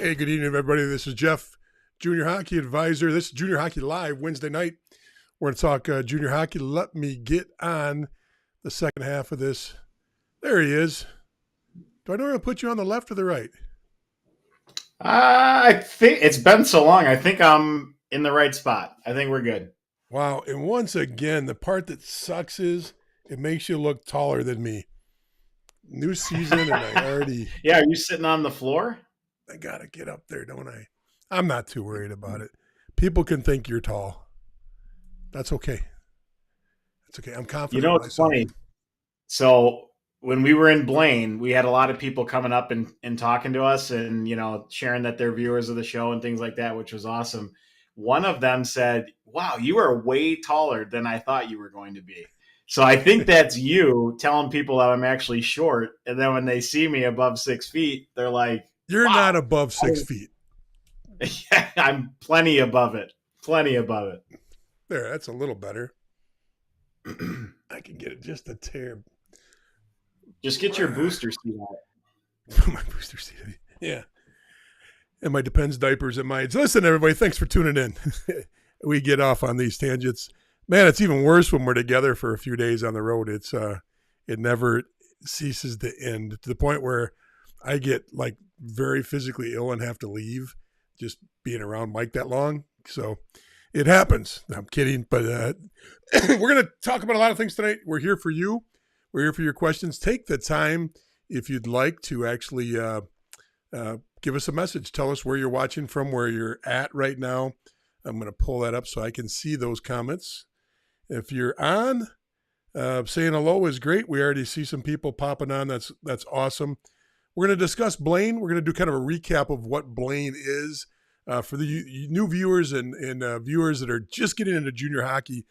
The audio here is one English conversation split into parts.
Hey, good evening, everybody. This is Jeff, Junior Hockey Advisor. This is Junior Hockey Live, Wednesday night. We're going to talk junior hockey. Let me get on the second half of this. There he is. Do I know where to put you on the left or the right? I think it's been so long. I think I'm in the right spot. I think we're good. Wow. And once again, the part that sucks is it makes you look taller than me. New season, and Yeah, are you sitting on the floor? I got to get up there, don't I? I'm not too worried about it. People can think you're tall. That's okay. That's okay. I'm confident in It's myself. funny. So when we were in Blaine, we had a lot of people coming up and talking to us and, sharing that they're viewers of the show and things like that, which was awesome. One of them said, wow, you are way taller than I thought you were going to be. So I think that's you telling people that I'm actually short. And then when they see me above 6 feet, they're like, You're wow. not above 6 feet. Yeah, I'm plenty above it. Plenty above it. There, that's a little better. I can get it just a tear. Just get your booster seat out. My booster seat. Yeah. And my Depends diapers and my... Listen, everybody, thanks for tuning in. We get off on these tangents. Man, it's even worse when we're together for a few days on the road. It never ceases to end, to the point where I get like very physically ill and have to leave just being around Mike that long. So it happens. I'm kidding, but we're going to talk about a lot of things tonight. We're here for you. We're here for your questions. Take the time, if you'd like, to actually give us a message. Tell us where you're watching from, where you're at right now. I'm going to pull that up so I can see those comments. If you're on, saying hello is great. We already see some people popping on. That's awesome. We're going to discuss Blaine. We're going to do kind of a recap of what Blaine is for the new viewers and viewers that are just getting into junior hockey.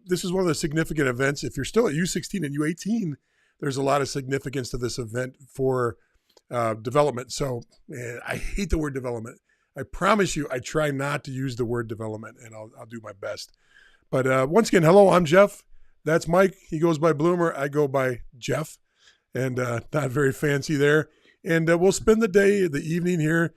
This is one of the significant events. If you're still at U16 and U18, there's a lot of significance to this event for development. So I hate the word development. I promise you, I try not to use the word development, and I'll do my best. But once again, hello, I'm Jeff. That's Mike. He goes by Bloomer. I go by Jeff, and not very fancy there. And we'll spend the evening here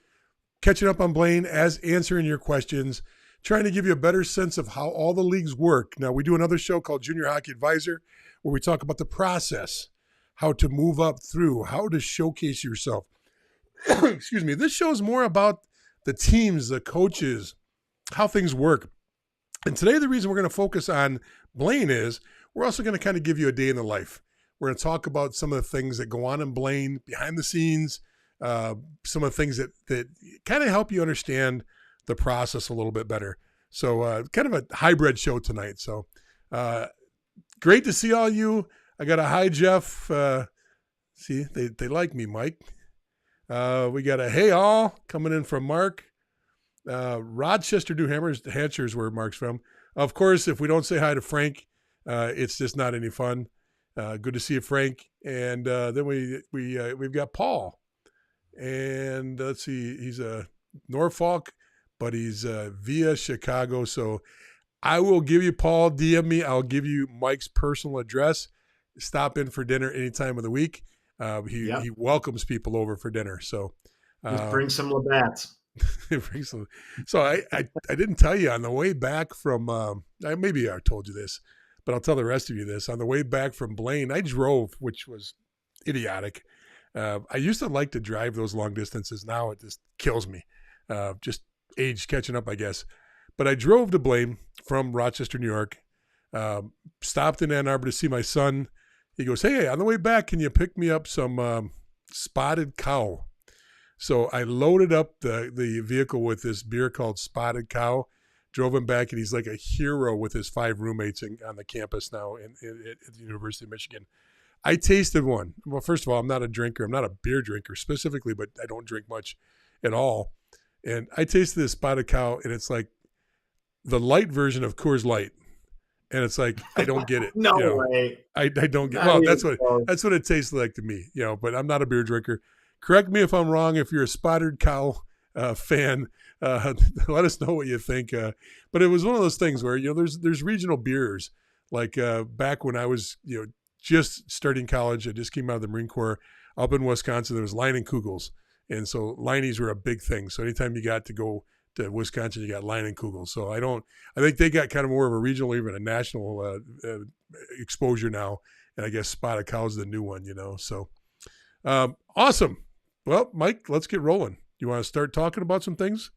catching up on Blaine, as answering your questions, trying to give you a better sense of how all the leagues work. Now, we do another show called Junior Hockey Advisor, where we talk about the process, how to move up through, how to showcase yourself. Excuse me. This show is more about the teams, the coaches, how things work. And today, the reason we're going to focus on Blaine is we're also going to kind of give you a day in the life. We're going to talk about some of the things that go on in Blaine, behind the scenes, some of the things that kind of help you understand the process a little bit better. So kind of a hybrid show tonight. So great to see all you. I got a hi, Jeff. See, they like me, Mike. We got a hey all coming in from Mark. Rochester, New Hampshire is where Mark's from. Of course, if we don't say hi to Frank, it's just not any fun. Good to see you, Frank. And then we've got Paul. And let's see, he's a Norfolk, but he's via Chicago. So I will give you, Paul, DM me. I'll give you Mike's personal address. Stop in for dinner any time of the week. He welcomes people over for dinner. So just bring some Labatt's. So I didn't tell you on the way back from maybe I told you this, but I'll tell the rest of you this. On the way back from Blaine, I drove, which was idiotic. I used to like to drive those long distances. Now it just kills me. Just age catching up, I guess. But I drove to Blaine from Rochester, New York. Stopped in Ann Arbor to see my son. He goes, "Hey, on the way back, can you pick me up some Spotted Cow?" So I loaded up the vehicle with this beer called Spotted Cow, drove him back, and he's like a hero with his 5 roommates on the campus now at the University of Michigan. I tasted one. Well, first of all, I'm not a drinker. I'm not a beer drinker specifically, but I don't drink much at all. And I tasted this Spotted Cow, and it's like the light version of Coors Light. And it's like, I don't get it. No way. I don't get it. Well, that's what it tastes like to me, but I'm not a beer drinker. Correct me if I'm wrong. If you're a Spotted Cow fan, let us know what you think. But it was one of those things where, there's regional beers. Like back when I was, just starting college, I just came out of the Marine Corps up in Wisconsin. There was Line and Kugels, And so Lineys were a big thing. So anytime you got to go to Wisconsin, you got Leinenkugel. So I think they got kind of more of a regional, even a national exposure now. And I guess Spotted Cow is the new one, So awesome. Well, Mike, let's get rolling. You want to start talking about some things?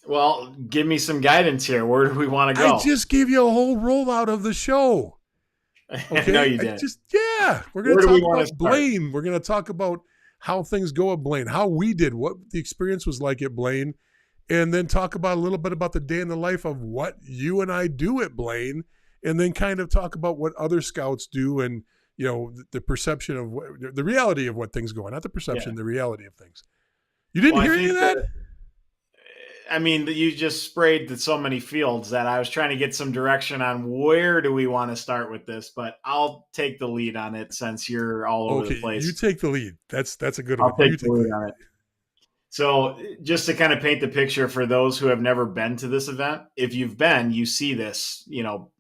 Well, give me some guidance here. Where do we want to I go? just gave you a whole rollout of the show. Okay. No, you didn't. We're going to talk about start? Blaine. We're going to talk about how things go at Blaine, how we did, what the experience was like at Blaine, and then talk about a little bit about the day in the life of what you and I do at Blaine, and then kind of talk about what other scouts do and, the perception of the reality of what things go on, not the perception, the reality of things. You didn't hear any of that? I mean, you just sprayed so many fields that I was trying to get some direction on where do we want to start with this, but I'll take the lead on it since you're all over the place. You take the lead. That's a good one. I'll take the lead on it. So just to kind of paint the picture for those who have never been to this event, if you've been, you see this,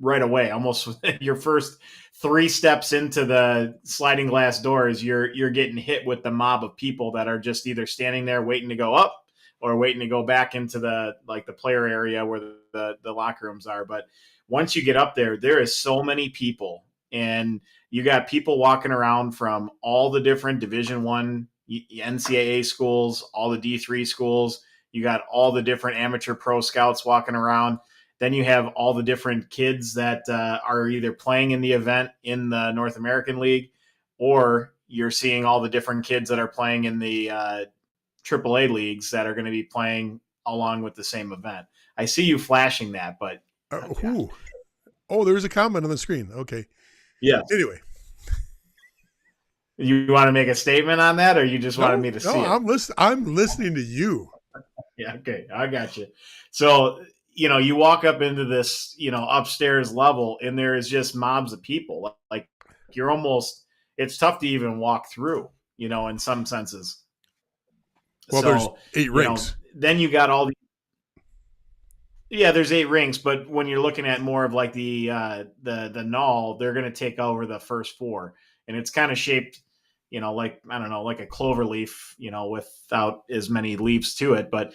right away, almost your first 3 steps into the sliding glass doors, you're getting hit with the mob of people that are just either standing there waiting to go up or waiting to go back into the player area where the locker rooms are. But once you get up there, there is so many people, and you got people walking around from all the different Division I NCAA schools, all the D3 schools. You got all the different amateur pro scouts walking around. Then you have all the different kids that are either playing in the event in the North American League, or you're seeing all the different kids that are playing in the AAA leagues that are going to be playing along with the same event. I see you flashing that, but there's a comment on the screen. Okay. Yeah. Anyway. You want to make a statement on that, or you just wanted me to see it? I'm listening to you. Yeah, okay. I got you. So, you walk up into this, upstairs level, and there is just mobs of people. Like it's tough to even walk through, in some senses. Well, there's 8 rinks. Then you got all the. Yeah, there's 8 rinks, but when you're looking at more of like the NAHL, they're going to take over the first 4, and it's kind of shaped, like, I don't know, like a clover leaf, without as many leaves to it. But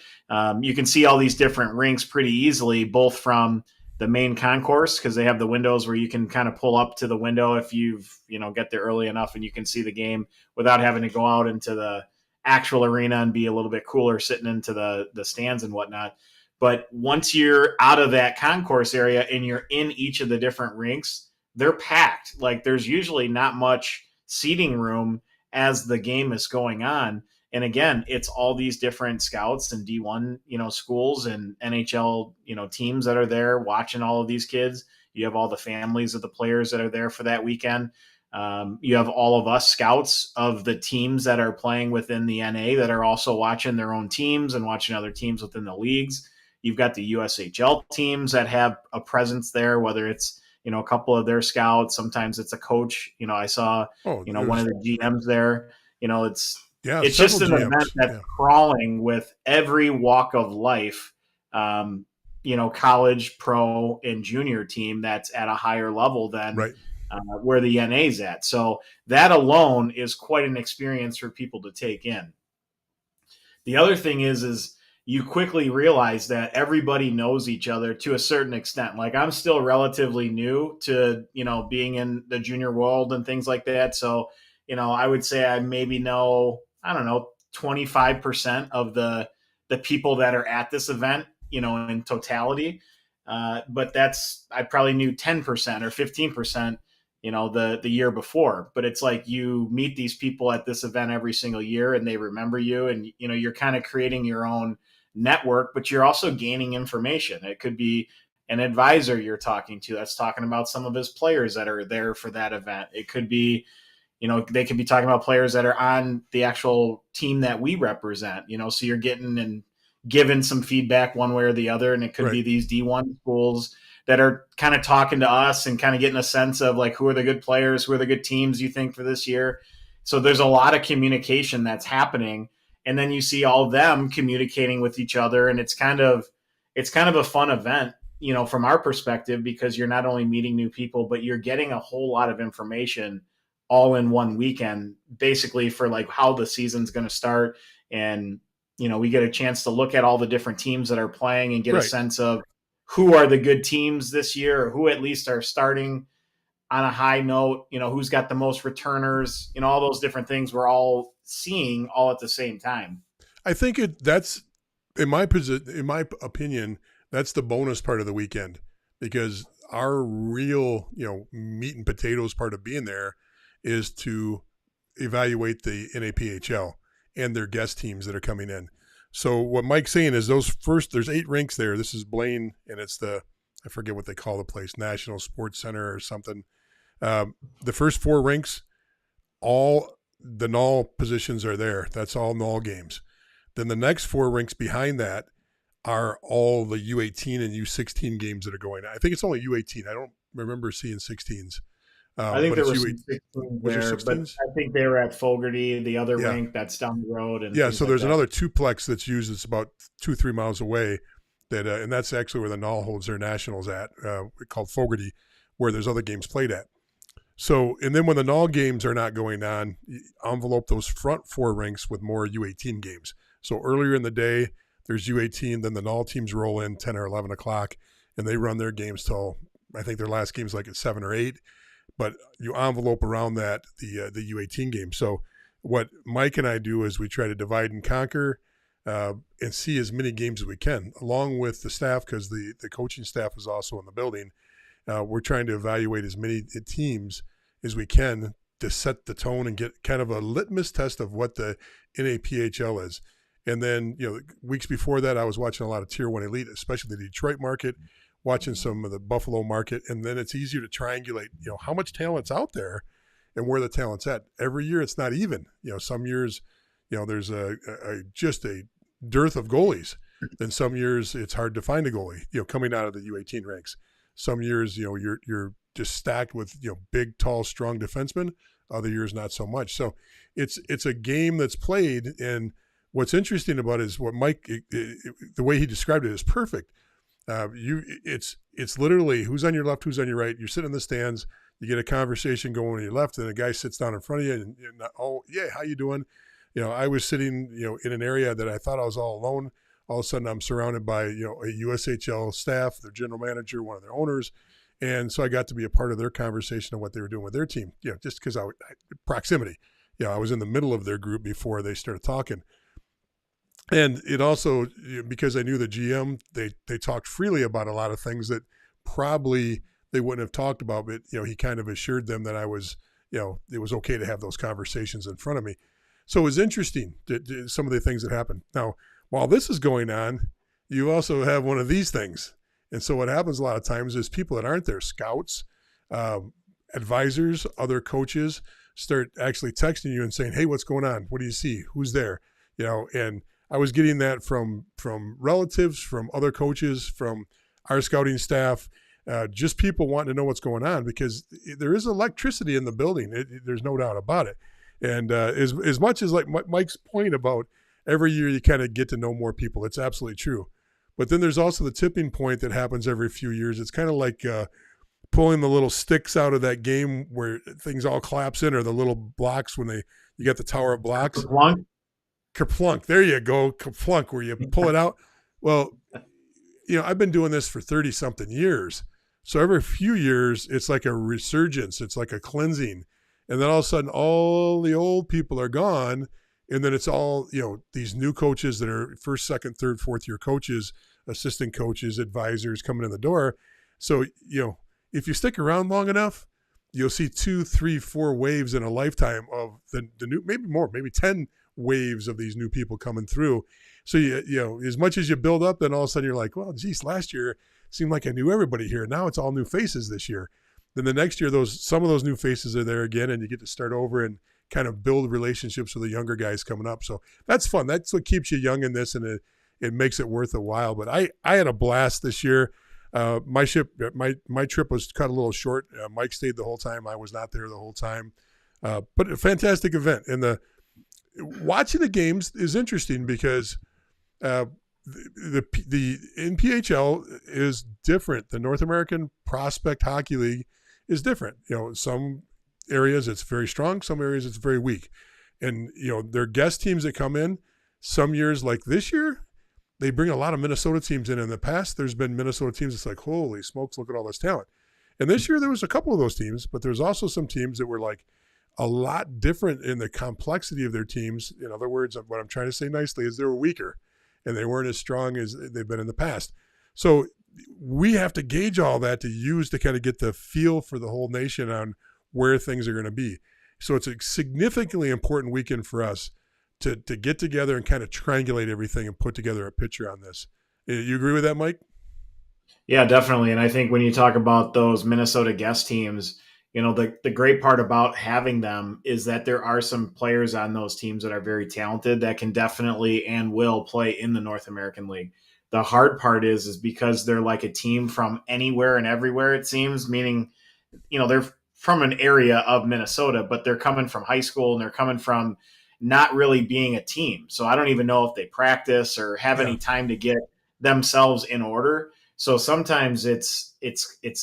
you can see all these different rinks pretty easily, both from the main concourse, because they have the windows where you can kind of pull up to the window if you've, get there early enough and you can see the game without having to go out into the actual arena and be a little bit cooler sitting into the stands and whatnot. But once you're out of that concourse area and you're in each of the different rinks, they're packed. Like, there's usually not much seating room as the game is going on. And again, it's all these different scouts and D1, schools and NHL, teams that are there watching all of these kids. You have all the families of the players that are there for that weekend. You have all of us scouts of the teams that are playing within the NA that are also watching their own teams and watching other teams within the leagues. You've got the USHL teams that have a presence there, whether it's, a couple of their scouts. Sometimes it's a coach. I saw, one of the GMs there. It's just an event that's crawling with every walk of life, college, pro, and junior team that's at a higher level than where the NA's at. So that alone is quite an experience for people to take in. The other thing is you quickly realize that everybody knows each other to a certain extent. Like, I'm still relatively new to, being in the junior world and things like that. So, I would say I maybe know, 25% of the people that are at this event, in totality. But I probably knew 10% or 15%, the year before. But it's like you meet these people at this event every single year and they remember you, and, you're kind of creating your own network, but you're also gaining information. It could be an advisor you're talking to that's talking about some of his players that are there for that event. It could be, they could be talking about players that are on the actual team that we represent, so you're getting and giving some feedback one way or the other. And it could be these D1 schools that are kind of talking to us and kind of getting a sense of, like, who are the good players, who are the good teams you think for this year. So there's a lot of communication that's happening. And then you see all of them communicating with each other. And it's kind of a fun event, from our perspective, because you're not only meeting new people, but you're getting a whole lot of information all in one weekend, basically for like how the season's going to start. And, we get a chance to look at all the different teams that are playing and get a Right. sense of who are the good teams this year, or who at least are starting on a high note, who's got the most returners, all those different things we're all seeing all at the same time. I think that's in my opinion, that's the bonus part of the weekend, because our real, meat and potatoes part of being there is to evaluate the NAPHL and their guest teams that are coming in. So what Mike's saying is there's 8 rinks there. This is Blaine, and it's I forget what they call the place, National Sports Center or something. The first 4 rinks, all the NAHL positions are there. That's all NAHL games. Then the next 4 rinks behind that are all the U18 and U16 games that are going on. I think it's only U18. I don't remember seeing 16s. I think there was some 16s there, but I think they were at Fogarty, the other rink that's down the road. And so there's another twoplex that's used. It's about 2-3 miles away. And that's actually where the NAHL holds their nationals at, called Fogarty, where there's other games played at. So, and then when the NAHL games are not going on, envelope those front 4 rinks with more U18 games. So earlier in the day, there's U18, then the NAHL teams roll in 10 or 11 o'clock, and they run their games till, I think their last game's like at 7 or 8. But you envelope around that the U18 game. So what Mike and I do is we try to divide and conquer and see as many games as we can, along with the staff, because the coaching staff is also in the building. We're trying to evaluate as many teams as we can to set the tone and get kind of a litmus test of what the NAPHL is. And then, weeks before that, I was watching a lot of Tier 1 Elite, especially the Detroit market, watching some of the Buffalo market. And then it's easier to triangulate, how much talent's out there and where the talent's at. Every year it's not even. Some years, there's just a dearth of goalies. Then some years it's hard to find a goalie, coming out of the U18 ranks. Some years, you're just stacked with, big, tall, strong defensemen. Other years, not so much. So it's a game that's played. And what's interesting about it is what Mike, the way he described it is perfect. It's literally who's on your left, who's on your right. You're sitting in the stands. You get a conversation going on your left, and a guy sits down in front of you, and oh yeah, how you doing? I was sitting, in an area that I thought I was all alone. All of a sudden, I'm surrounded by, a USHL staff, their general manager, one of their owners. And so I got to be a part of their conversation of what they were doing with their team, just because proximity. I was in the middle of their group before they started talking. And it also, because I knew the GM, they talked freely about a lot of things that probably they wouldn't have talked about, but, he kind of assured them that I was, it was okay to have those conversations in front of me. So it was interesting, some of the things that happened. Now, while this is going on, you also have one of these things. And so what happens a lot of times is people that aren't there, scouts, advisors, other coaches, start actually texting you and saying, hey, what's going on? What do you see? Who's there? And I was getting that from relatives, from other coaches, from our scouting staff, just people wanting to know what's going on, because there is electricity in the building. There's no doubt about it. And as much as like Mike's point about every year you kind of get to know more people, it's absolutely true. But then there's also the tipping point that happens every few years. It's kind of like pulling the little sticks out of that game where things all collapse in, or the little blocks when you got the tower of blocks. Kerplunk. There you go. Kerplunk, where you pull it out. Well, I've been doing this for 30 something years. So every few years, it's like a resurgence. It's like a cleansing. And then all of a sudden, all the old people are gone. And then it's all, these new coaches that are first, second, third, fourth year coaches, assistant coaches, advisors coming in the door. So, if you stick around long enough, you'll see 2, 3, 4 waves in a lifetime of the new, maybe more, maybe 10 waves of these new people coming through. So, as much as you build up, then all of a sudden you're like, well, geez, last year it seemed like I knew everybody here. Now it's all new faces this year. Then the next year, some of those new faces are there again, and you get to start over and kind of build relationships with the younger guys coming up. So that's fun. That's what keeps you young in this, and it makes it worth a while. But I had a blast this year. My trip was cut a little short. Mike stayed the whole time. I was not there the whole time. But a fantastic event. And watching the games is interesting because the NPHL is different. The North American Prospect Hockey League is different. Some areas it's very strong, some areas it's very weak. And, their guest teams that come in, some years like this year, they bring a lot of Minnesota teams in. In the past, there's been Minnesota teams that's like, holy smokes, look at all this talent. And this year there was a couple of those teams, but there's also some teams that were like a lot different in the complexity of their teams. In other words, what I'm trying to say nicely is they were weaker and they weren't as strong as they've been in the past. So we have to gauge all that to use to kind of get the feel for the whole nation on where things are going to be. So it's a significantly important weekend for us to get together and kind of triangulate everything and put together a picture on this. You agree with that, Mike? Yeah, definitely. And I think when you talk about those Minnesota guest teams, the great part about having them is that there are some players on those teams that are very talented that can definitely and will play in the North American League. The hard part is because they're like a team from anywhere and everywhere, it seems, meaning, they're from an area of Minnesota, but they're coming from high school and they're coming from not really being a team. So I don't even know if they practice or have any time to get themselves in order. So sometimes it's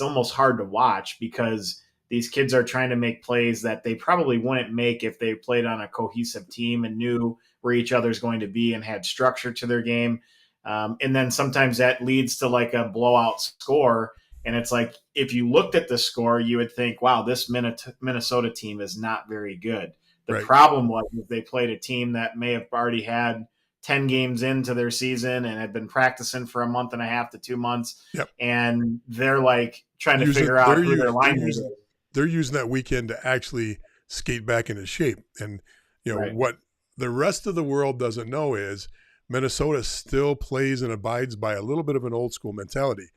almost hard to watch because these kids are trying to make plays that they probably wouldn't make if they played on a cohesive team and knew where each other's going to be and had structure to their game. And then sometimes that leads to like a blowout score. And it's like, if you looked at the score, you would think, wow, this Minnesota team is not very good. The problem was if they played a team that may have already had 10 games into their season and had been practicing for a month and a half to 2 months. Yep. And they're like trying to figure out who their line is. They're using that weekend to actually skate back into shape. And, what the rest of the world doesn't know is Minnesota still plays and abides by a little bit of an old school mentality.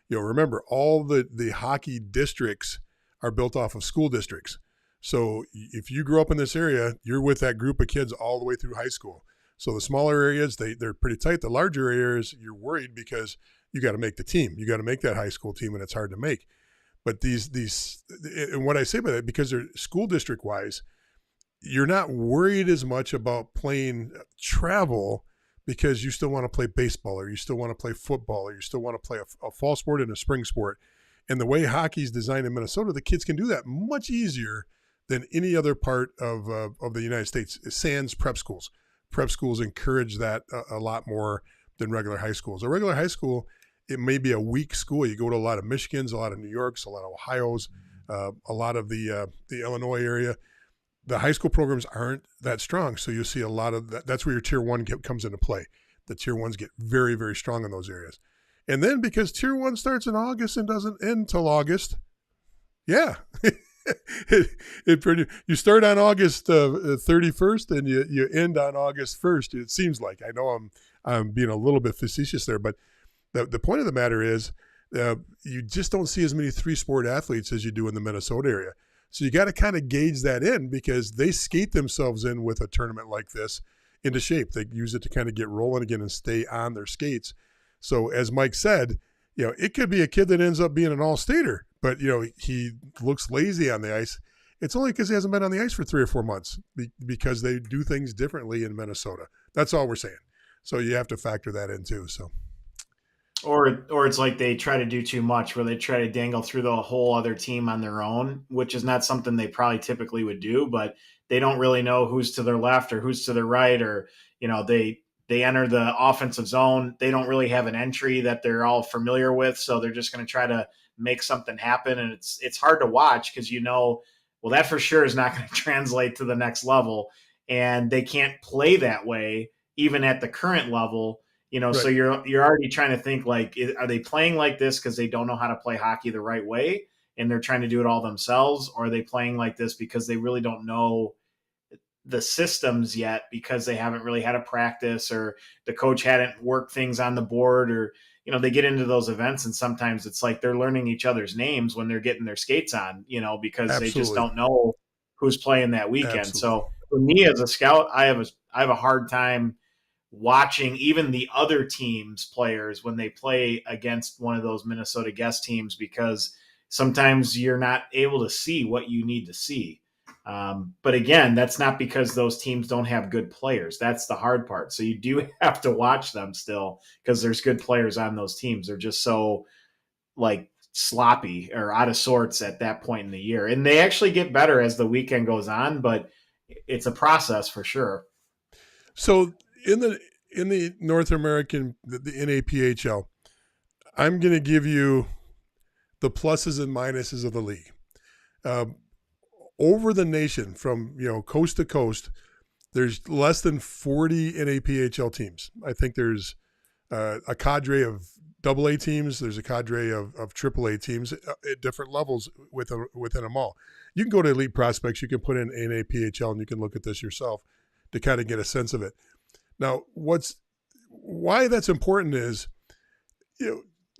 Remember, all the hockey districts are built off of school districts. So if you grew up in this area, you're with that group of kids all the way through high school. So the smaller areas, they're pretty tight. The larger areas, you're worried because you got to make the team. You got to make that high school team, and it's hard to make. But these, and what I say by that, because they're school district wise, you're not worried as much about playing travel because you still want to play baseball or you still want to play football or you still want to play a fall sport and a spring sport. And the way hockey's designed in Minnesota, the kids can do that much easier than any other part of the United States. Sans prep schools. Prep schools encourage that a lot more than regular high schools. A regular high school, it may be a weak school. You go to a lot of Michigans, a lot of New Yorks, a lot of Ohio's, a lot of the Illinois area. The high school programs aren't that strong, so you'll see a lot of that. That's where your tier one comes into play. The tier ones get very, very strong in those areas. And then because tier one starts in August and doesn't end till August, you start on August 31st and you end on August 1st. It seems like. I know I'm being a little bit facetious there, but the point of the matter is you just don't see as many three-sport athletes as you do in the Minnesota area. So you got to kind of gauge that in because they skate themselves in with a tournament like this into shape. They use it to kind of get rolling again and stay on their skates. So as Mike said, it could be a kid that ends up being an all-stater, but, he looks lazy on the ice. It's only because he hasn't been on the ice for 3 or 4 months because they do things differently in Minnesota. That's all we're saying. So you have to factor that in too. So. Or it's like they try to do too much where they try to dangle through the whole other team on their own, which is not something they probably typically would do, but they don't really know who's to their left or who's to their right, or, they enter the offensive zone. They don't really have an entry that they're all familiar with. So they're just going to try to make something happen. And it's hard to watch because, well, that for sure is not going to translate to the next level. And they can't play that way, even at the current level. Right. So you're already trying to think like, are they playing like this because they don't know how to play hockey the right way and they're trying to do it all themselves? Or are they playing like this because they really don't know the systems yet because they haven't really had a practice or the coach hadn't worked things on the board, or, they get into those events and sometimes it's like they're learning each other's names when they're getting their skates on, because Absolutely. they just don't know who's playing that weekend. Absolutely. So for me as a scout, I have a hard time watching even the other teams' players when they play against one of those Minnesota guest teams, because sometimes you're not able to see what you need to see. But again, that's not because those teams don't have good players. That's the hard part. So you do have to watch them still because there's good players on those teams. They're just so like sloppy or out of sorts at that point in the year. And they actually get better as the weekend goes on, but it's a process for sure. So in the North American, the NAPHL, I'm going to give you the pluses and minuses of the league. Um, Over the nation, from coast to coast, there's less than 40 NAPHL teams. I think there's a cadre of AA teams. There's a cadre of AAA teams at different levels within them all. You can go to Elite Prospects. You can put in NAPHL, and you can look at this yourself to kind of get a sense of it. Now, why that's important is,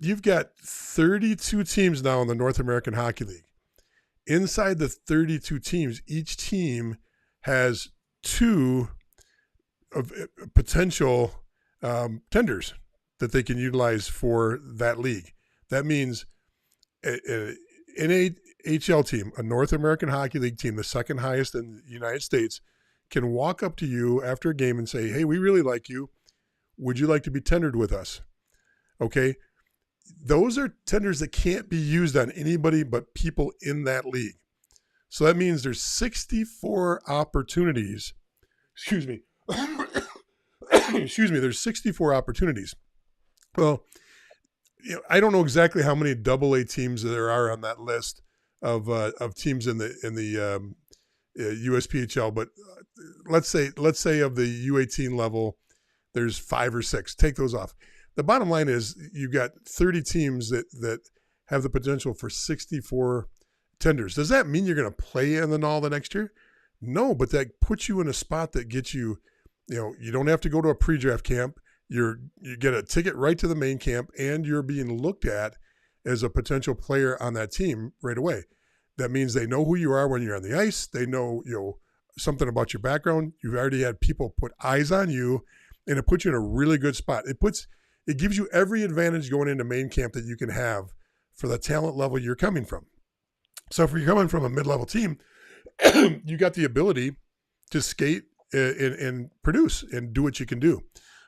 you've got 32 teams now in the North American Hockey League. Inside the 32 teams, each team has two of potential tenders that they can utilize for that league. That means an NHL team, a North American Hockey League team, the second highest in the United States, can walk up to you after a game and say, hey, we really like you. Would you like to be tendered with us? Okay. Those are tenders that can't be used on anybody but people in that league. So that means there's 64 opportunities. Excuse me. Excuse me. There's 64 opportunities. Well, I don't know exactly how many AA teams there are on that list of teams in the USPHL, but let's say of the U18 level, there's 5 or 6. Take those off. The bottom line is you've got 30 teams that have the potential for 64 tenders. Does that mean you're going to play in the NAHL the next year? No, but that puts you in a spot that gets you, you don't have to go to a pre-draft camp. You get a ticket right to the main camp, and you're being looked at as a potential player on that team right away. That means they know who you are when you're on the ice. They know, something about your background. You've already had people put eyes on you, and it puts you in a really good spot. It gives you every advantage going into main camp that you can have for the talent level you're coming from. So if you're coming from a mid-level team, you got the ability to skate and produce and do what you can do.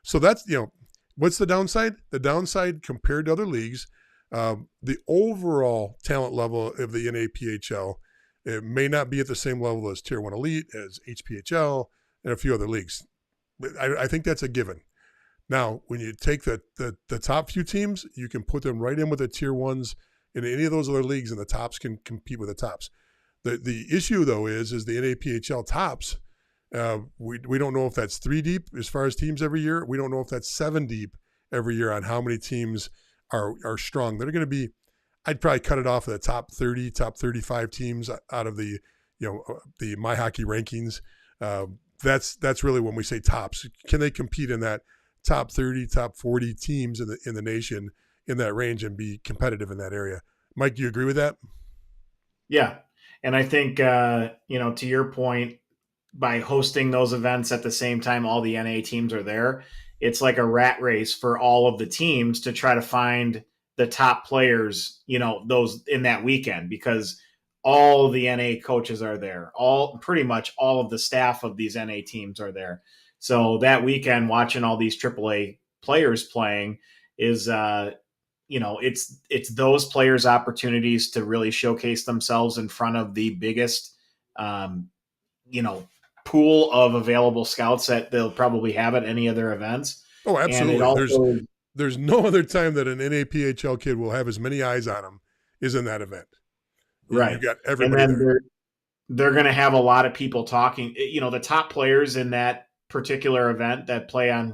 So that's, what's the downside? The downside compared to other leagues, the overall talent level of the NAPHL, it may not be at the same level as Tier 1 Elite, as HPHL, and a few other leagues. I think that's a given. Now, when you take the top few teams, you can put them right in with the Tier 1s in any of those other leagues, and the tops can compete with the tops. The issue, though, is the NAPHL tops, we don't know if that's 3 deep as far as teams every year. We don't know if that's 7 deep every year on how many teams are strong. They're going to be, I'd probably cut it off of the top 30, top 35 teams out of the My Hockey rankings. That's really when we say tops. Can they compete in that top 30, top 40 teams in the nation in that range and be competitive in that area? Mike, do you agree with that? Yeah. And I think, to your point, by hosting those events at the same time all the NA teams are there, it's like a rat race for all of the teams to try to find the top players, those in that weekend, because all the NA coaches are there. Pretty much all of the staff of these NA teams are there. So that weekend, watching all these AAA players playing is, it's those players' opportunities to really showcase themselves in front of the biggest, pool of available scouts that they'll probably have at any of their events. Oh, And it absolutely. also, There's no other time that an NAPHL kid will have as many eyes on him is in that event. right. You got And everybody then there. they're going to have a lot of people talking, the top players in that particular event that play on,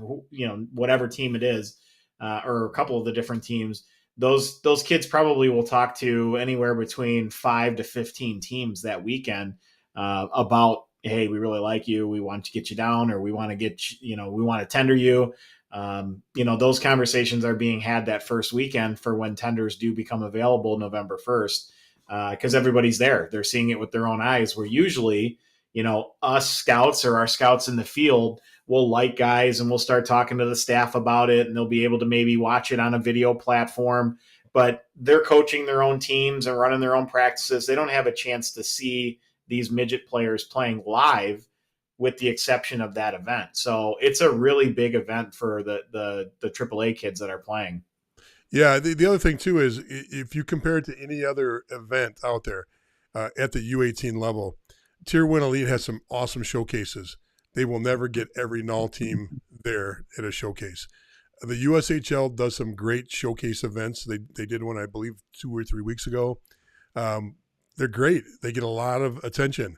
whatever team it is, or a couple of the different teams. Those kids probably will talk to anywhere between 5 to 15 teams that weekend about, hey, we really like you, we want to get you down, or we want to get we want to tender you. Those conversations are being had that first weekend for when tenders do become available November 1st, because everybody's there. They're seeing it with their own eyes, where usually, us scouts or our scouts in the field will like guys and we'll start talking to the staff about it, and they'll be able to maybe watch it on a video platform, but they're coaching their own teams and running their own practices. They don't have a chance to see these midget players playing live, with the exception of that event. So it's a really big event for the AAA kids that are playing. Yeah, the other thing too is if you compare it to any other event out there at the U18 level, Tier 1 Elite has some awesome showcases. They will never get every NAHL team there at a showcase. The USHL does some great showcase events. They did one, I believe, 2 or 3 weeks ago. They're great. They get a lot of attention.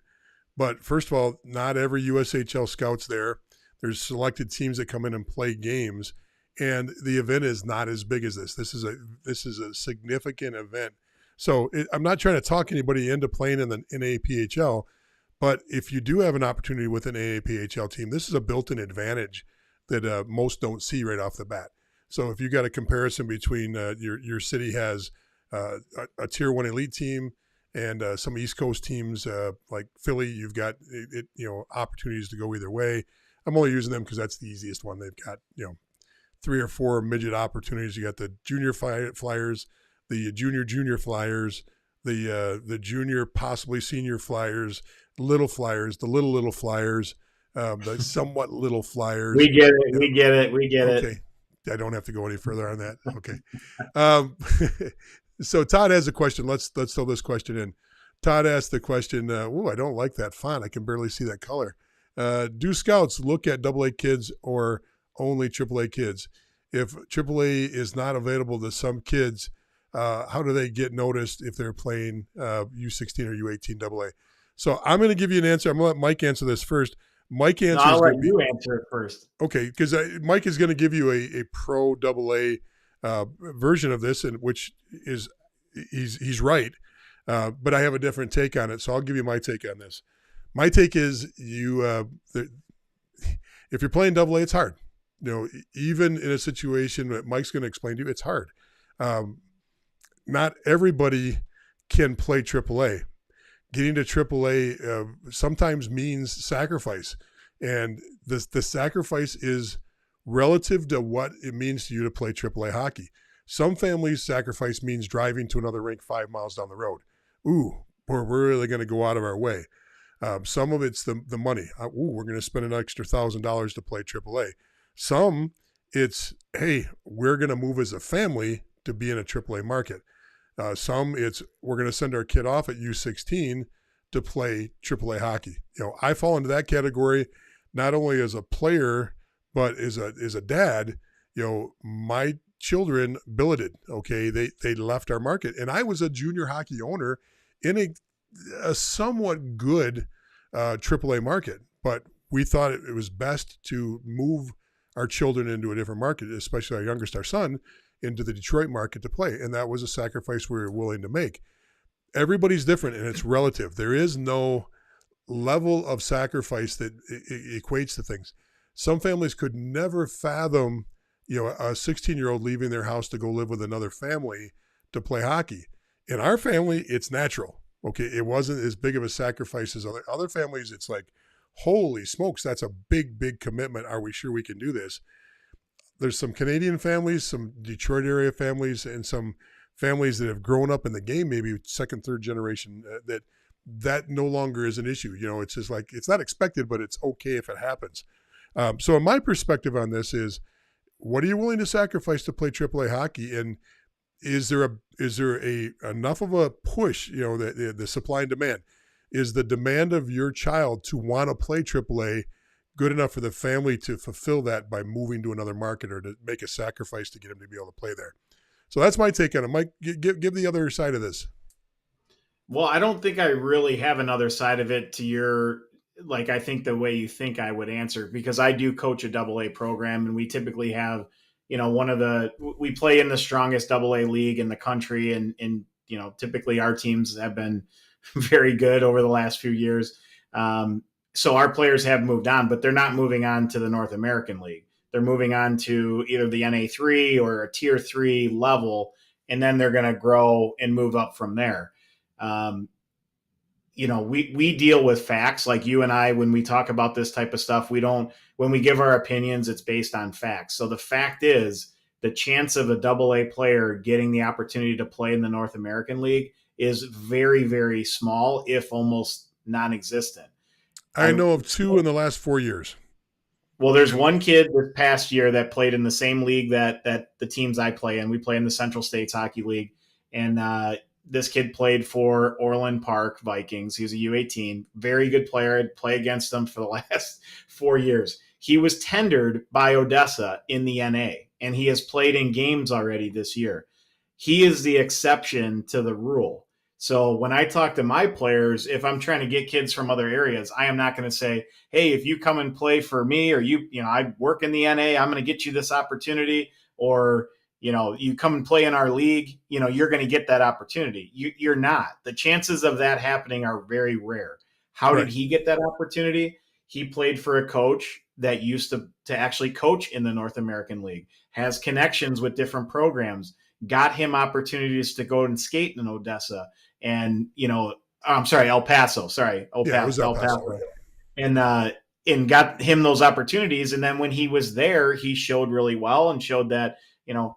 But first of all, not every USHL scout's there. There's selected teams that come in and play games, and the event is not as big as this. This is a significant event. So I'm not trying to talk anybody into playing in the NAPHL, but if you do have an opportunity with an NAPHL team, this is a built-in advantage that most don't see right off the bat. So if you got a comparison between your city has a Tier 1 elite team and some East Coast teams like Philly, you've got opportunities to go either way. I'm only using them because that's the easiest one. They've got 3 or 4 midget opportunities. You got the junior flyers, the junior flyers, the junior possibly senior flyers, little flyers, the little flyers, the somewhat little flyers. We get it. We get it. We get it. Okay, I don't have to go any further on that. Okay. So Todd has a question. Let's throw this question in. Todd asked the question, I don't like that font. I can barely see that color. Do scouts look at AA kids or only AAA kids? If AAA is not available to some kids, how do they get noticed if they're playing U16 or U18 AA? So I'm going to give you an answer. I'm going to let Mike answer this first. Mike answers. I'll let you answer it first. Okay, because Mike is going to give you a pro AA version of this, and which is he's right, but I have a different take on it. So I'll give you my take on this. My take is if you're playing AA, it's hard. Even in a situation that Mike's going to explain to you, it's hard. Not everybody can play AAA. Getting to AAA sometimes means sacrifice, and the sacrifice is relative to what it means to you to play AAA hockey. Some families' sacrifice means driving to another rink 5 miles down the road. Ooh, we're really going to go out of our way. Some of it's the money. We're going to spend an extra $1,000 to play AAA. Some it's, hey, we're going to move as a family to be in a AAA market. Some it's we're going to send our kid off at U16 to play AAA hockey. I fall into that category not only as a player but as a dad. My children billeted. Okay, they left our market, and I was a junior hockey owner in a somewhat good AAA market, but we thought it was best to move our children into a different market, especially our youngest, our son, into the Detroit market to play. And that was a sacrifice we were willing to make. Everybody's different, and it's relative. There is no level of sacrifice that equates to things. Some families could never fathom, a 16-year-old leaving their house to go live with another family to play hockey. In our family, it's natural. Okay, it wasn't as big of a sacrifice as other families. It's like, holy smokes, that's a big, big commitment. Are we sure we can do this? There's some Canadian families, some Detroit area families, and some families that have grown up in the game, maybe second, third generation, that no longer is an issue. It's just like, it's not expected, but it's okay if it happens. So my perspective on this is, what are you willing to sacrifice to play AAA hockey? And is there enough of a push, the supply and demand? Is the demand of your child to want to play AAA good enough for the family to fulfill that by moving to another market or to make a sacrifice to get him to be able to play there? So that's my take on it. Mike, give the other side of this. Well, I don't think I really have another side of it to your, I think the way you think I would answer, because I do coach a AA program, and we typically have, we play in the strongest AA league in the country. And typically our teams have been very good over the last few years. So our players have moved on, but they're not moving on to the North American League. They're moving on to either the NA3 or a Tier 3 level, and then they're going to grow and move up from there. We deal with facts, like you and I. When we talk about this type of stuff, when we give our opinions, it's based on facts. So the fact is, the chance of a AA player getting the opportunity to play in the North American League is very, very small, if almost non-existent. I know of 2 in the last 4 years. Well, there's one kid this past year that played in the same league that the teams I play in. We play in the Central States Hockey League, and this kid played for Orland Park Vikings. He was a U18, very good player. I'd play against them for the last 4 years. He was tendered by Odessa in the NA, and he has played in games already this year. He is the exception to the rule. So when I talk to my players, if I'm trying to get kids from other areas, I am not going to say, hey, if you come and play for me, or I work in the NA, I'm going to get you this opportunity, or you come and play in our league, you're going to get that opportunity. You're not. The chances of that happening are very rare. How did he get that opportunity? He played for a coach that used to actually coach in the North American League, has connections with different programs, got him opportunities to go and skate in Odessa, and I'm sorry, El Paso. Sorry, El Paso. Right. And got him those opportunities. And then when he was there, he showed really well and showed that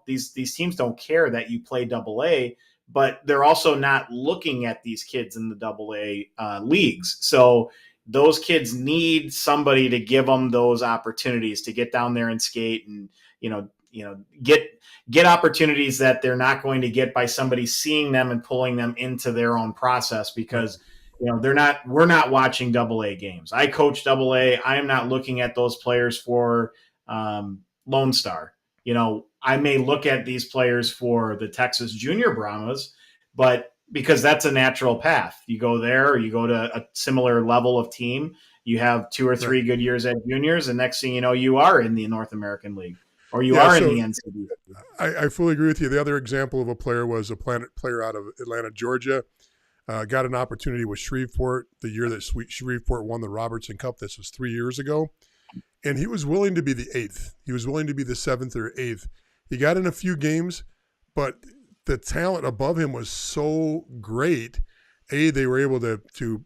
these teams don't care that you play AA, but they're also not looking at these kids in the AA leagues. So those kids need somebody to give them those opportunities to get down there and skate and get opportunities that they're not going to get by somebody seeing them and pulling them into their own process, because we're not watching AA games. I coach AA. I am not looking at those players for Lone Star. I may look at these players for the Texas Junior Brahmas, but because that's a natural path. You go there, or you go to a similar level of team, you have 2 or 3 good years at juniors, and next thing you know, you are in the North American League, or you are in the NCAA. I fully agree with you. The other example of a player was a player out of Atlanta, Georgia. Got an opportunity with Shreveport the year that Shreveport won the Robertson Cup. This was 3 years ago. And he was willing to be the 8th. He was willing to be the 7th or 8th. He got in a few games, but the talent above him was so great. They were able to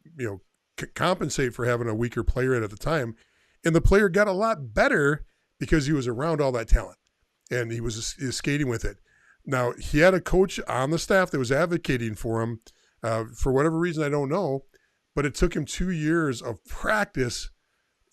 compensate for having a weaker player at the time. And the player got a lot better because he was around all that talent and he was skating with it. Now, he had a coach on the staff that was advocating for him. For whatever reason, I don't know, but it took him 2 years of practice,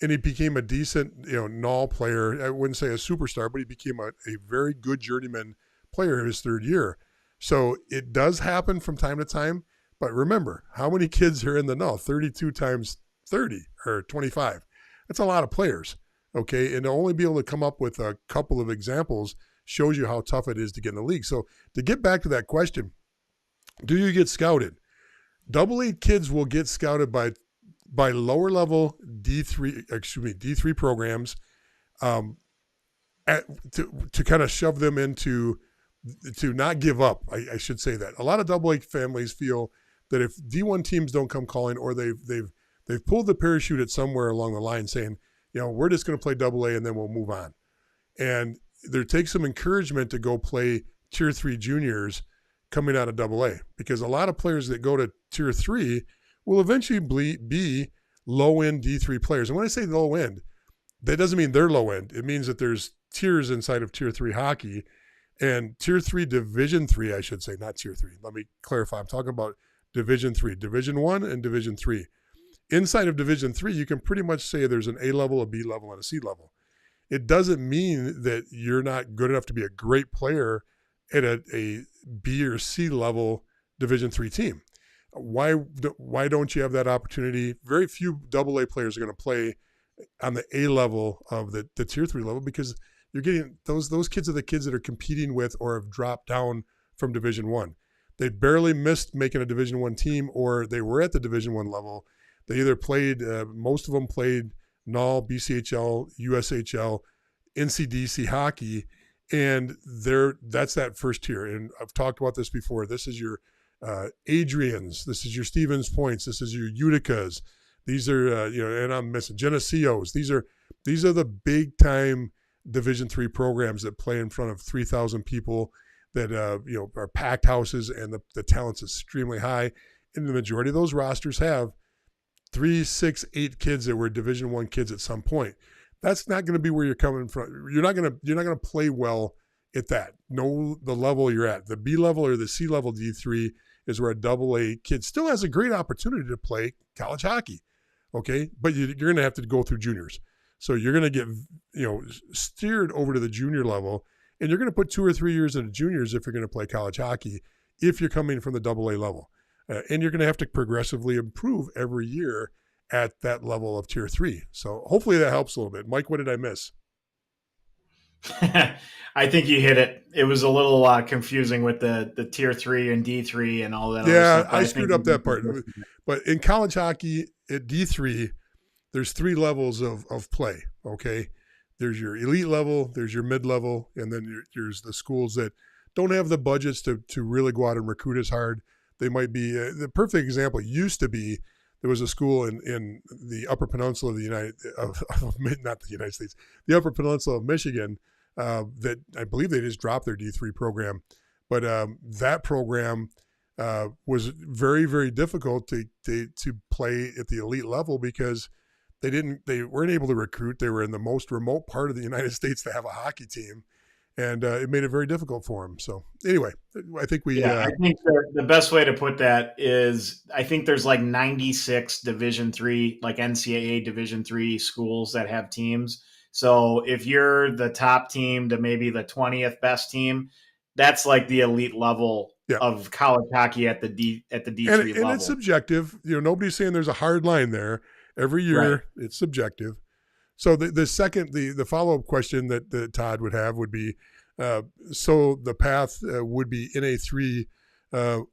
and he became a decent, NAHL player. I wouldn't say a superstar, but he became a very good journeyman player in his 3rd year. So it does happen from time to time, but remember, how many kids are in the NAHL? 32 times 30 or 25. That's a lot of players, okay? And to only be able to come up with a couple of examples shows you how tough it is to get in the league. So to get back to that question, do you get scouted? AA kids will get scouted by lower level D3 programs to kind of shove them into to not give up. I should say that. A lot of AA families feel that if D1 teams don't come calling, or they've pulled the parachute at somewhere along the line saying, we're just going to play AA and then we'll move on. And there takes some encouragement to go play Tier 3 juniors coming out of AA, because a lot of players that go to Tier 3 will eventually be low-end D3 players. And when I say low-end, that doesn't mean they're low-end. It means that there's tiers inside of Tier 3 hockey, and Tier 3 Division 3, I should say, not Tier 3. Let me clarify. I'm talking about Division 3, Division 1 and Division 3. Inside of Division 3, you can pretty much say there's an A level, a B level, and a C level. It doesn't mean that you're not good enough to be a great player at a B or C level Division 3 team. Why don't you have that opportunity? Very few AA players are going to play on the A level of the Tier 3 level, because you're getting those kids are the kids that are competing with or have dropped down from Division 1. They barely missed making a Division 1 team, or they were at the Division 1 level. They either played, most of them played NAHL, BCHL, USHL, NCDC hockey, and that's that first tier. And I've talked about this before. This is your Adrians. This is your Stevens Points. This is your Uticas. These are, and I'm missing Geneseos. These are the big time Division 3 programs that play in front of 3,000 people that, are packed houses, and the talent's extremely high. And the majority of those rosters have 3, 6, 8 kids that were Division 1 kids at some point. That's not going to be where you're coming from. You're not going to play well at that. Know the level you're at. The B level or the C level D3 is where a AA kid still has a great opportunity to play college hockey. Okay, but you're going to have to go through juniors. So you're going to get, steered over to the junior level, and you're going to put 2 or 3 years into juniors if you're going to play college hockey, if you're coming from the AA level. And you're going to have to progressively improve every year at that level of tier 3. So hopefully that helps a little bit. Mike, what did I miss? I think you hit it. It was a little confusing with the tier 3 and D3 and all that other Yeah, stuff. I screwed up that part. But in college hockey at D3, there's 3 levels of play, okay? There's your elite level, there's your mid-level, and then there's the schools that don't have the budgets to really go out and recruit as hard. They might be the perfect example used to be there was a school in the Upper Peninsula of the not the United States, the Upper Peninsula of Michigan that I believe they just dropped their D3 program, but that program was very, very difficult to play at the elite level because they weren't able to recruit. They were in the most remote part of the United States to have a hockey team. And it made it very difficult for him. So anyway, I think I think the best way to put that is I think there's like 96 Division III, like NCAA Division III schools that have teams. So if you're the top team to maybe the 20th best team, that's like the elite level of college hockey at the D3 level. And it's subjective. Nobody's saying there's a hard line there. Every year it's subjective. So the follow-up question that Todd would have would be, so the path would be NA3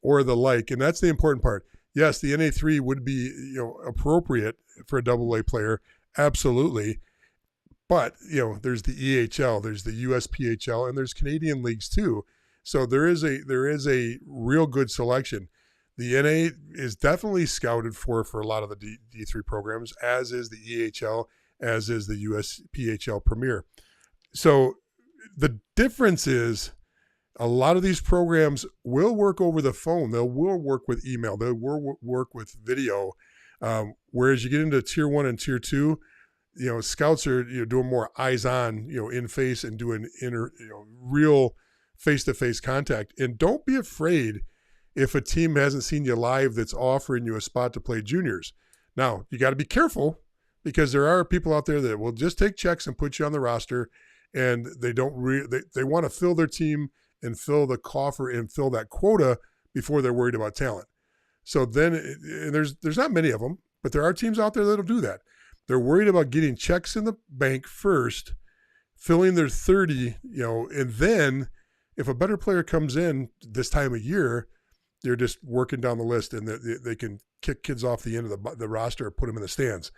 or the like, and that's the important part. Yes, the NA3 would be appropriate for a AA player, absolutely. But there's the EHL, there's the USPHL, and there's Canadian leagues too. So there is a real good selection. The NA is definitely scouted for a lot of the D3 programs, as is the EHL, as is the USPHL Premier. So the difference is a lot of these programs will work over the phone. They will work with email. They will work with video. Whereas you get into tier 1 and tier 2, scouts are doing more eyes on, in face and doing real face-to-face contact. And don't be afraid if a team hasn't seen you live that's offering you a spot to play juniors. Now, you got to be careful, because there are people out there that will just take checks and put you on the roster, and they don't they want to fill their team and fill the coffer and fill that quota before they're worried about talent. So then there's not many of them, but there are teams out there that'll do that. They're worried about getting checks in the bank first, filling their 30, and then if a better player comes in this time of year, they're just working down the list and they can kick kids off the end of the roster or put them in the stands.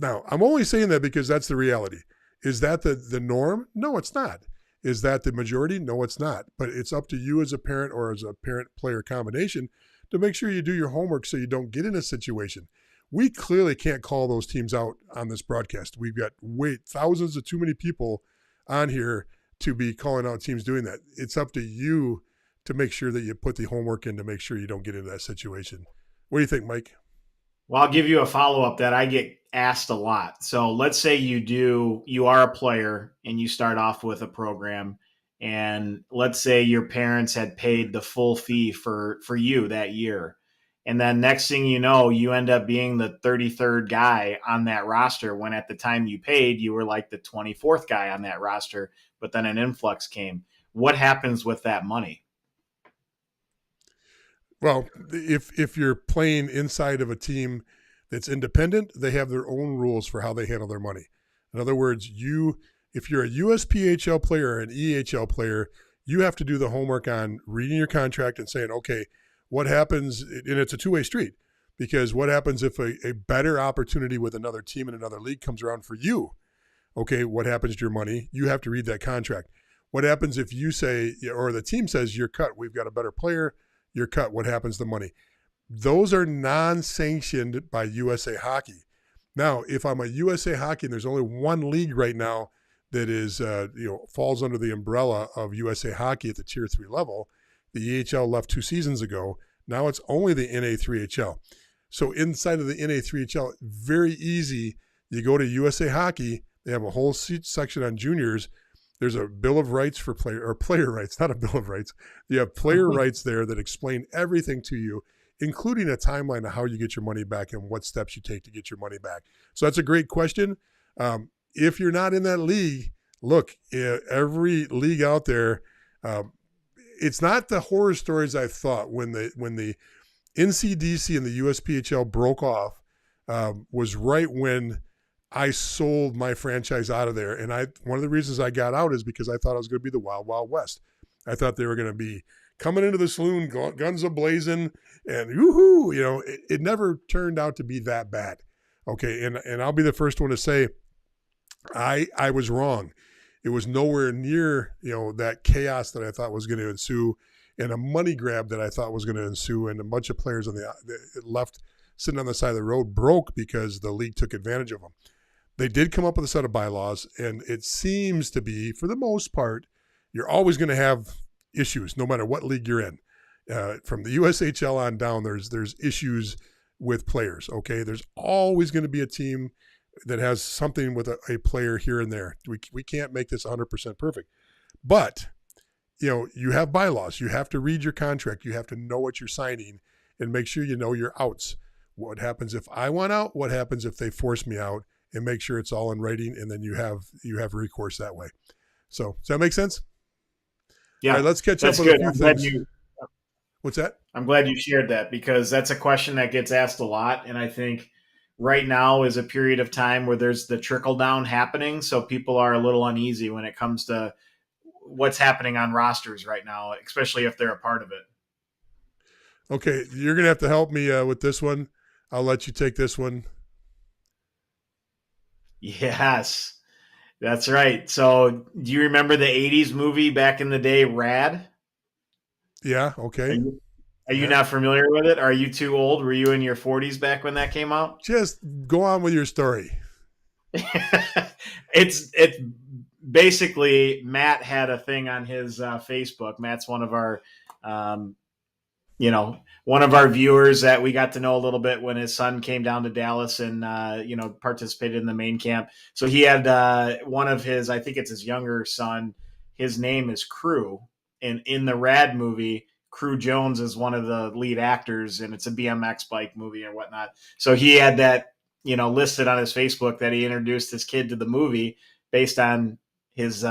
Now, I'm only saying that because that's the reality. Is that the norm? No, it's not. Is that the majority? No, it's not. But it's up to you as a parent or as a parent-player combination to make sure you do your homework so you don't get in a situation. We clearly can't call those teams out on this broadcast. We've got thousands of too many people on here to be calling out teams doing that. It's up to you to make sure that you put the homework in to make sure you don't get into that situation. What do you think, Mike? Well, I'll give you a follow-up that I get asked a lot. So let's say you are a player and you start off with a program, and let's say your parents had paid the full fee for you that year. And then next thing you know, you end up being the 33rd guy on that roster when at the time you paid, you were like the 24th guy on that roster, but then an influx came. What happens with that money? Well, if you're playing inside of a team that's independent, they have their own rules for how they handle their money. In other words, if you're a USPHL player or an EHL player, you have to do the homework on reading your contract and saying, okay, what happens, and it's a two-way street, because what happens if a better opportunity with another team in another league comes around for you? Okay, what happens to your money? You have to read that contract. What happens if you say, or the team says, you're cut, we've got a better player, you're cut, what happens to the money? Those are non-sanctioned by USA Hockey. Now, if I'm a USA Hockey and there's only one league right now that is, falls under the umbrella of USA Hockey at the Tier 3 level, the EHL left 2 seasons ago. Now it's only the NA3HL. So inside of the NA3HL, very easy. You go to USA Hockey, they have a whole section on juniors. There's a bill of rights for player rights, not a bill of rights. You have player rights there that explain everything to you, including a timeline of how you get your money back and what steps you take to get your money back. So that's a great question. if you're not in that league, look, every league out there, it's not the horror stories I thought when the NCDC and the USPHL broke off, was right when I sold my franchise out of there. And one of the reasons I got out is because I thought I was going to be the Wild Wild West. I thought they were going to be coming into the saloon, guns a-blazing, and woohoo, it never turned out to be that bad. Okay, and I'll be the first one to say I was wrong. It was nowhere near, that chaos that I thought was going to ensue, and a money grab that I thought was going to ensue, and a bunch of players on the left sitting on the side of the road broke because the league took advantage of them. They did come up with a set of bylaws, and it seems to be, for the most part, you're always going to have issues no matter what league you're in. From the USHL on down, there's issues with players, okay? There's always going to be a team that has something with a player here and there. We can't make this 100% perfect. But, you have bylaws. You have to read your contract. You have to know what you're signing and make sure you know your outs. What happens if I want out? What happens if they force me out? And make sure it's all in writing, and then you have recourse that way. So does that make sense? Yeah. All right, let's catch up with a few things. What's that? I'm glad you shared that, because that's a question that gets asked a lot. And I think right now is a period of time where there's the trickle down happening. So people are a little uneasy when it comes to what's happening on rosters right now, especially if they're a part of it. Okay. You're going to have to help me with this one. I'll let you take this one. Yes, that's right. So do you remember the 80s movie back in the day, Rad? Yeah. Okay. Are you not familiar with it? Are you too old? Were you in your 40s back when that came out? Just go on with your story. It's basically, Matt had a thing on his Facebook. Matt's one of our one of our viewers that we got to know a little bit when his son came down to Dallas and, participated in the main camp. So he had one of his, I think it's his younger son, his name is Crew. And in the Rad movie, Crew Jones is one of the lead actors, and it's a BMX bike movie and whatnot. So he had that, listed on his Facebook that he introduced his kid to the movie based on his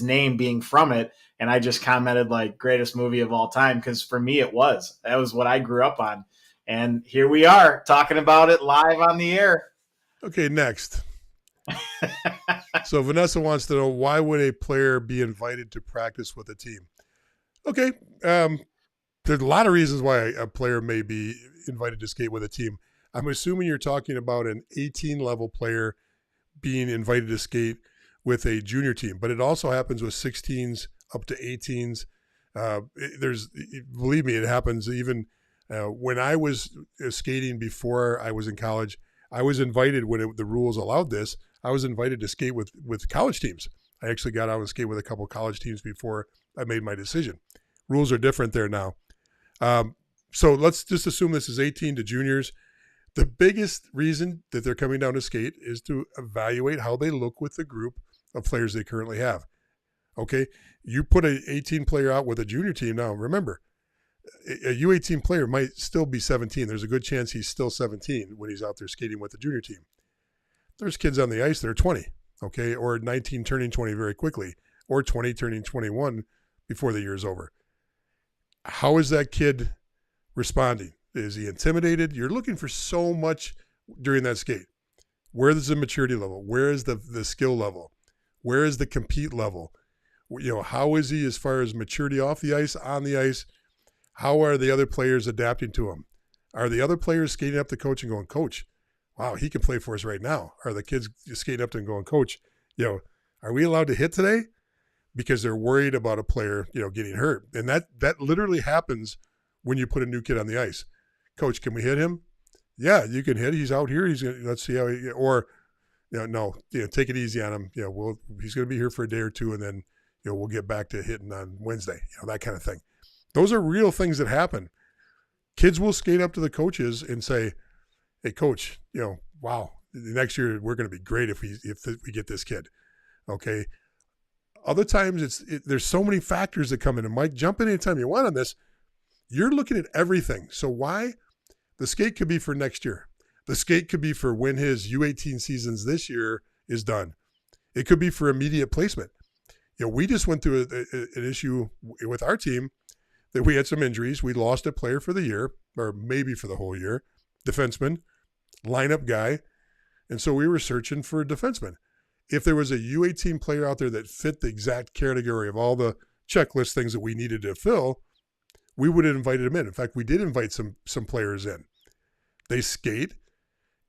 name being from it. And I just commented like greatest movie of all time. Cause for me, that was what I grew up on. And here we are talking about it live on the air. Okay. Next. So Vanessa wants to know, why would a player be invited to practice with a team? Okay. There's a lot of reasons why a player may be invited to skate with a team. I'm assuming you're talking about an 18 level player being invited to skate with a junior team, but it also happens with 16s up to 18s. Believe me, it happens even when I was skating before I was in college. I was invited when the rules allowed this. I was invited to skate with college teams. I actually got out and skate with a couple of college teams before I made my decision. Rules are different there now. So let's just assume this is 18 to juniors. The biggest reason that they're coming down to skate is to evaluate how they look with the group of players they currently have. Okay, you put an 18 player out with a junior team. Now, remember, a U18 player might still be 17. There's a good chance he's still 17 when he's out there skating with the junior team. There's kids on the ice that are 20, okay, or 19 turning 20 very quickly, or 20 turning 21 before the year is over. How is that kid responding? Is he intimidated? You're looking for so much during that skate. Where is the maturity level? Where is the skill level? Where is the compete level? How is he as far as maturity off the ice, on the ice? How are the other players adapting to him? Are the other players skating up to coach and going, Coach, wow, he can play for us right now? Are the kids skating up to him going, Coach, are we allowed to hit today? Because they're worried about a player, getting hurt. And that literally happens when you put a new kid on the ice. Coach, can we hit him? Yeah, you can hit. He's out here. Let's see how he, or, no, take it easy on him. He's going to be here for a day or two, and then, we'll get back to hitting on Wednesday, that kind of thing. Those are real things that happen. Kids will skate up to the coaches and say, hey, Coach, wow, next year we're going to be great if we get this kid. Okay. Other times there's so many factors that come in. And Mike, jump in anytime you want on this. You're looking at everything. So why? The skate could be for next year. The skate could be for when his U18 seasons this year is done. It could be for immediate placement. We just went through an issue with our team that we had some injuries. We lost a player for the year, or maybe for the whole year, defenseman, lineup guy. And so we were searching for a defenseman. If there was a U18 player out there that fit the exact category of all the checklist things that we needed to fill, we would have invited him in. In fact, we did invite some players in. They skate,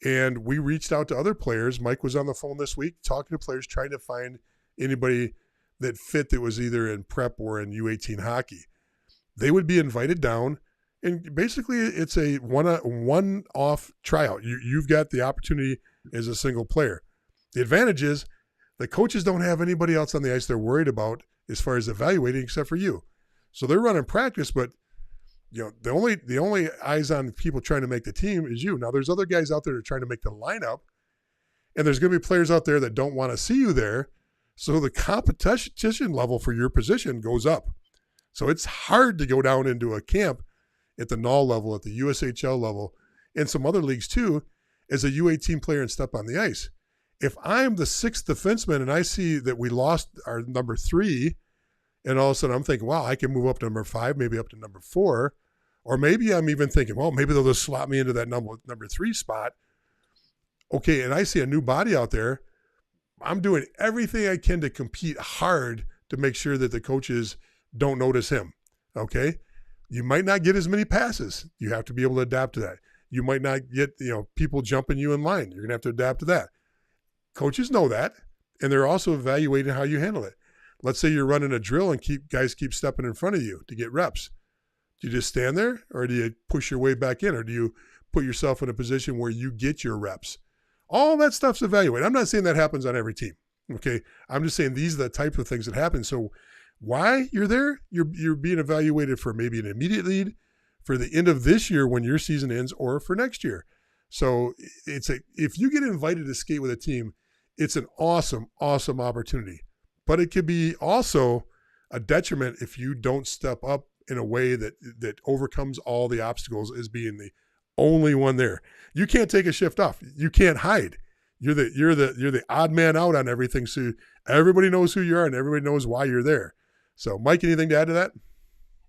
and we reached out to other players. Mike was on the phone this week talking to players, trying to find anybody that fit that was either in prep or in U18 hockey. They would be invited down, and basically it's a one-off tryout. You've got the opportunity as a single player. The advantage is the coaches don't have anybody else on the ice they're worried about as far as evaluating except for you. So they're running practice, but the only eyes on people trying to make the team is you. Now there's other guys out there that are trying to make the lineup, and there's going to be players out there that don't want to see you there. So the competition level for your position goes up. So it's hard to go down into a camp at the NAHL level, at the USHL level, and some other leagues too, as a U18 player and step on the ice. If I'm the sixth defenseman and I see that we lost our number 3, and all of a sudden I'm thinking, wow, I can move up to number 5, maybe up to number 4, or maybe I'm even thinking, well, maybe they'll just slot me into that number 3 spot. Okay, and I see a new body out there. I'm doing everything I can to compete hard to make sure that the coaches don't notice him, okay? You might not get as many passes. You have to be able to adapt to that. You might not get, people jumping you in line. You're going to have to adapt to that. Coaches know that, and they're also evaluating how you handle it. Let's say you're running a drill and guys keep stepping in front of you to get reps. Do you just stand there, or do you push your way back in, or do you put yourself in a position where you get your reps? All that stuff's evaluated. I'm not saying that happens on every team, okay? I'm just saying these are the type of things that happen. So why you're there, you're being evaluated for maybe an immediate lead, for the end of this year when your season ends, or for next year. So if you get invited to skate with a team, it's an awesome, awesome opportunity. But it could be also a detriment if you don't step up in a way that overcomes all the obstacles as being the only one there. You can't take a shift off. You can't hide. You're the odd man out on everything. So everybody knows who you are and everybody knows why you're there. So Mike, anything to add to that?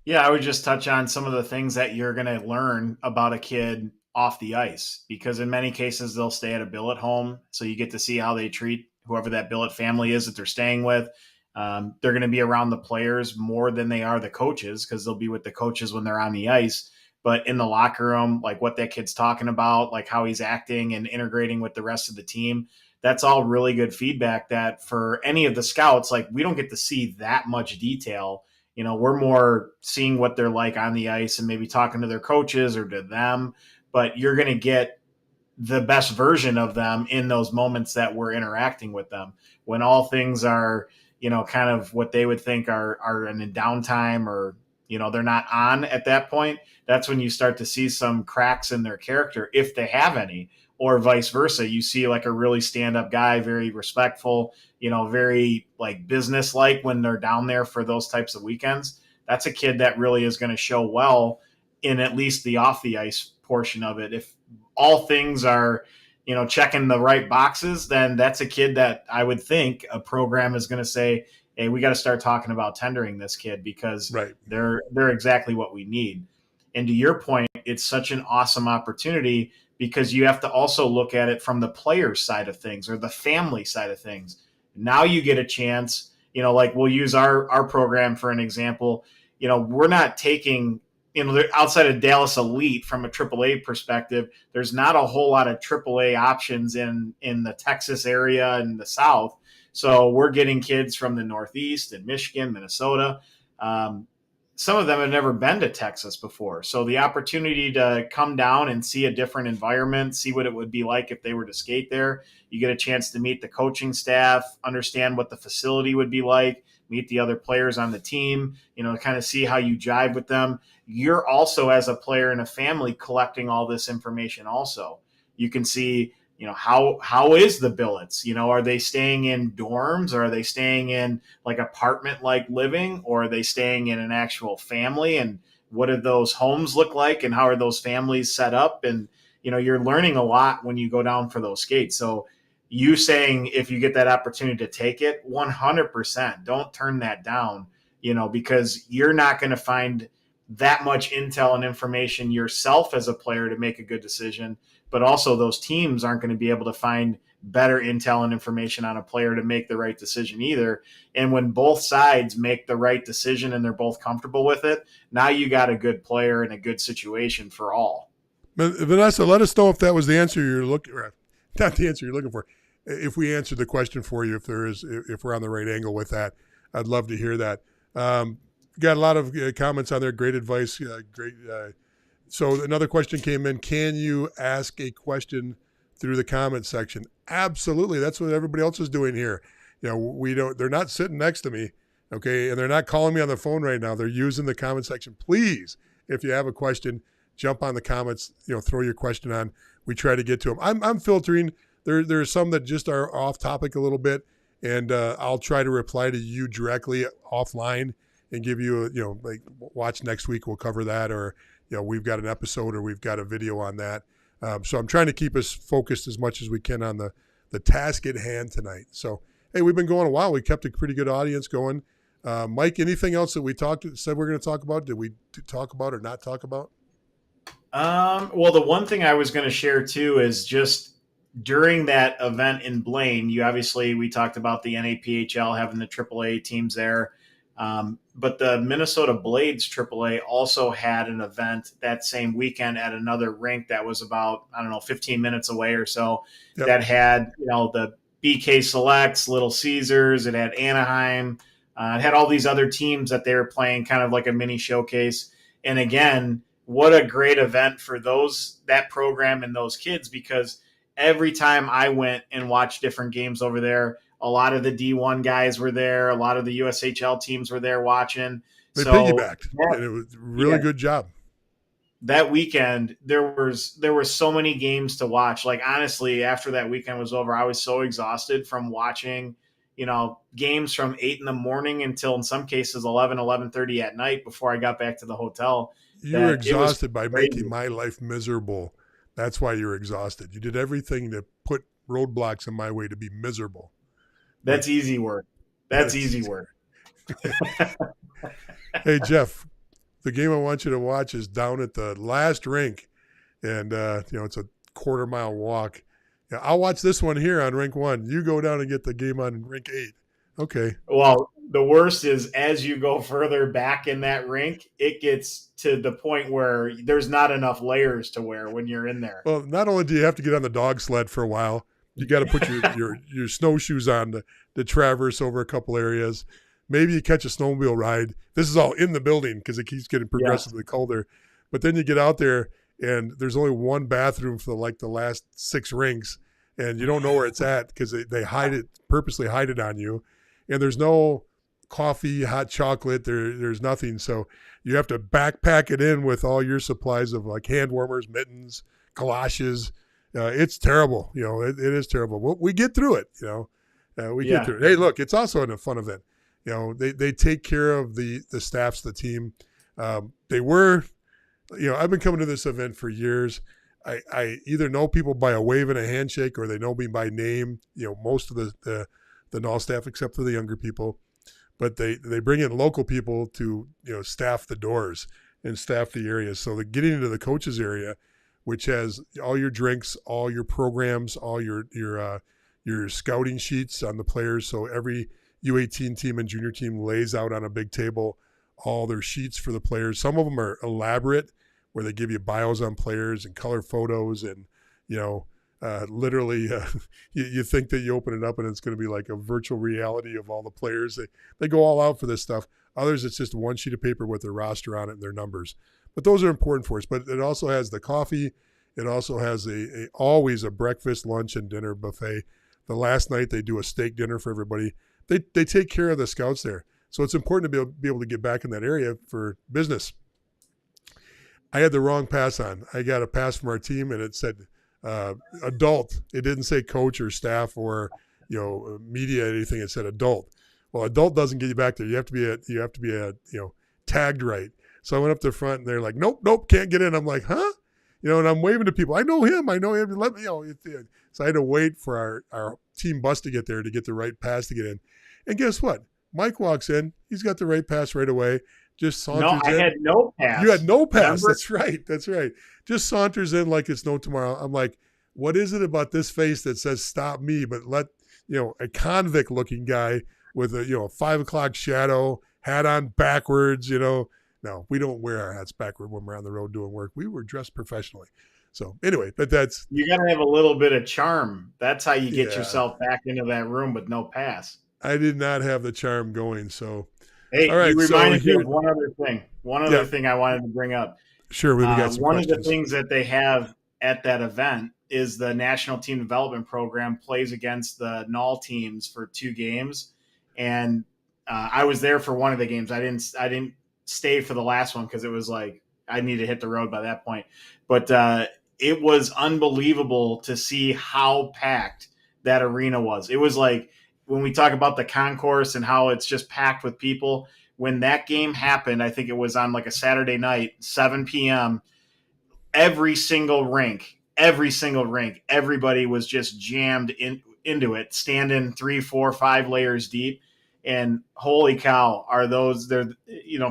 Yeah, I would just touch on some of the things that you're going to learn about a kid off the ice, because in many cases they'll stay at a billet home. So you get to see how they treat whoever that billet family is that they're staying with. They're going to be around the players more than they are the coaches, because they'll be with the coaches when they're on the ice. But in the locker room, like what that kid's talking about, like how he's acting and integrating with the rest of the team, that's all really good feedback that for any of the scouts, like we don't get to see that much detail. We're more seeing what they're like on the ice and maybe talking to their coaches or to them, but you're going to get the best version of them in those moments that we're interacting with them, when all things are, kind of what they would think are in a downtime, or, they're not on at that point. That's when you start to see some cracks in their character, if they have any, or vice versa. You see like a really stand-up guy, very respectful, very like business-like when they're down there for those types of weekends. That's a kid that really is going to show well in at least the off the ice portion of it. If all things are, checking the right boxes, then that's a kid that I would think a program is going to say, hey, we got to start talking about tendering this kid, because Right. they're exactly what we need. And to your point, it's such an awesome opportunity, because you have to also look at it from the player's side of things or the family side of things. Now you get a chance, like we'll use our program for an example. We're not taking, outside of Dallas Elite from a AAA perspective, there's not a whole lot of AAA options in the Texas area and the South. So we're getting kids from the Northeast and Michigan, Minnesota. Some of them have never been to Texas before. So the opportunity to come down and see a different environment, see what it would be like if they were to skate there. You get a chance to meet the coaching staff, understand what the facility would be like, meet the other players on the team, kind of see how you jive with them. You're also, as a player in a family, collecting all this information also. You can see, how is the billets? Are they staying in dorms, or are they staying in like apartment like living, or are they staying in an actual family? And what do those homes look like, and how are those families set up? And you're learning a lot when you go down for those skates. So you saying if you get that opportunity to take it, 100%, don't turn that down, because you're not going to find that much intel and information yourself as a player to make a good decision, but also those teams aren't going to be able to find better intel and information on a player to make the right decision either. And when both sides make the right decision and they're both comfortable with it, now you got a good player and a good situation for all. Vanessa, let us know if that was the answer you're looking for. Not the answer you're looking for. If we answered the question for you, if we're on the right angle with that, I'd love to hear that. Got a lot of comments on there. Great advice. Great. So another question came in. Can you ask a question through the comment section? Absolutely. That's what everybody else is doing here. They're not sitting next to me. Okay. And they're not calling me on the phone right now. They're using the comment section. Please, if you have a question, jump on the comments, throw your question on. We try to get to them. I'm filtering. There are some that just are off topic a little bit, and I'll try to reply to you directly offline and give you, like watch next week. We'll cover that, or we've got an episode or we've got a video on that. So I'm trying to keep us focused as much as we can on the task at hand tonight. So hey, we've been going a while. We kept a pretty good audience going. Mike, anything else that we said we're going to talk about? Did we talk about or not talk about? Well, the one thing I was going to share too is just during that event in Blaine, we talked about the NAPHL having the AAA teams there. But the Minnesota Blades AAA also had an event that same weekend at another rink that was about, 15 minutes away or so. Yep. That had, the BK Selects, Little Caesars, it had Anaheim, it had all these other teams that they were playing, kind of like a mini showcase. And again, what a great event for that program and those kids, because every time I went and watched different games over there, a lot of the D1 guys were there. A lot of the USHL teams were there watching. They piggybacked, and it was a really good job. That weekend, there were so many games to watch. Like, honestly, after that weekend was over, I was so exhausted from watching, games from 8 a.m. until in some cases 11:30 at night before I got back to the hotel. You were exhausted by making my life miserable. That's why you're exhausted. You did everything to put roadblocks in my way to be miserable. That's easy work. That's easy work. Hey, Jeff, the game I want you to watch is down at the last rink. And, it's a quarter-mile walk. Yeah, I'll watch this one here on rink 1. You go down and get the game on rink 8. Okay. Well, the worst is as you go further back in that rink, it gets to the point where there's not enough layers to wear when you're in there. Well, not only do you have to get on the dog sled for a while, you got to put your snowshoes on to traverse over a couple areas. Maybe you catch a snowmobile ride. This is all in the building because it keeps getting progressively colder. But then you get out there and there's only one bathroom for the last 6 rinks, and you don't know where it's at because they purposely hide it on you. And there's no coffee, hot chocolate. There's nothing. So you have to backpack it in with all your supplies of like hand warmers, mittens, galoshes. It's terrible. It is terrible. We get through it. We get through it. Hey, look, it's also a fun event. They take care of the staffs, the team. They were, I've been coming to this event for years. I either know people by a wave and a handshake or they know me by name. Most of the NAHL staff, except for the younger people, but they bring in local people to staff the doors and staff the areas. So getting into the coaches area, which has all your drinks, all your programs, all your scouting sheets on the players. So every U18 team and junior team lays out on a big table all their sheets for the players. Some of them are elaborate, where they give you bios on players and color photos, and literally, you think that you open it up and it's going to be like a virtual reality of all the players. They go all out for this stuff. Others, it's just one sheet of paper with their roster on it and their numbers. But those are important for us. But it also has the coffee. It also has always a breakfast, lunch, and dinner buffet. The last night they do a steak dinner for everybody. They take care of the scouts there. So it's important to be able to get back in that area for business. I had the wrong pass on. I got a pass from our team and it said adult. It didn't say coach or staff or media or anything. It said adult. Well, adult doesn't get you back there. You have to be tagged right. So I went up to the front and they're like, nope, can't get in. I'm like, huh? and I'm waving to people. I know him. Let me, so I had to wait for our team bus to get there to get the right pass to get in. And guess what? Mike walks in. He's got the right pass right away. Just No, saunters I in. had no pass. You had no pass. Remember? That's right. That's right. Just saunters in like it's no tomorrow. I'm like, what is it about this face that says stop me, but let, a convict looking guy with a 5 o'clock shadow, hat on backwards, No, we don't wear our hats backward when we're on the road doing work. We were dressed professionally. So anyway, but that's. You got to have a little bit of charm. That's how you get Yeah. yourself back into that room with no pass. I did not have the charm going. So, Hey, all right. you reminded so me of one other thing. One other thing I wanted to bring up. Sure. We got some one questions. of the things that they have at that event is the National Team Development Program plays against the NAHL teams for 2 games. And I was there for one of the games. I didn't stay for the last one because it was like I needed to hit the road by that point. But it was unbelievable to see how packed that arena was. It was like when we talk about the concourse and how it's just packed with people. When that game happened, I think it was on like a Saturday night, 7 p.m., every single rink, everybody was just jammed into it, standing 3, 4, 5 layers deep. And holy cow, are those there?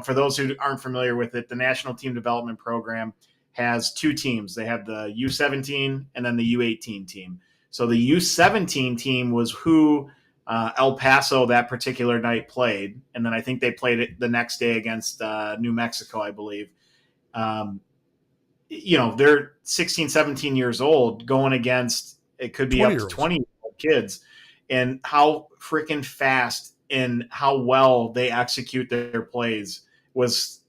For those who aren't familiar with it, the National Team Development Program has 2 teams. They have the U17 and then the U18 team. So the U17 team was who El Paso that particular night played. And then I think they played it the next day against New Mexico, I believe. They're 16, 17 years old going against, it could be up to 20-year-old kids, and how freaking fast and how well they execute their plays was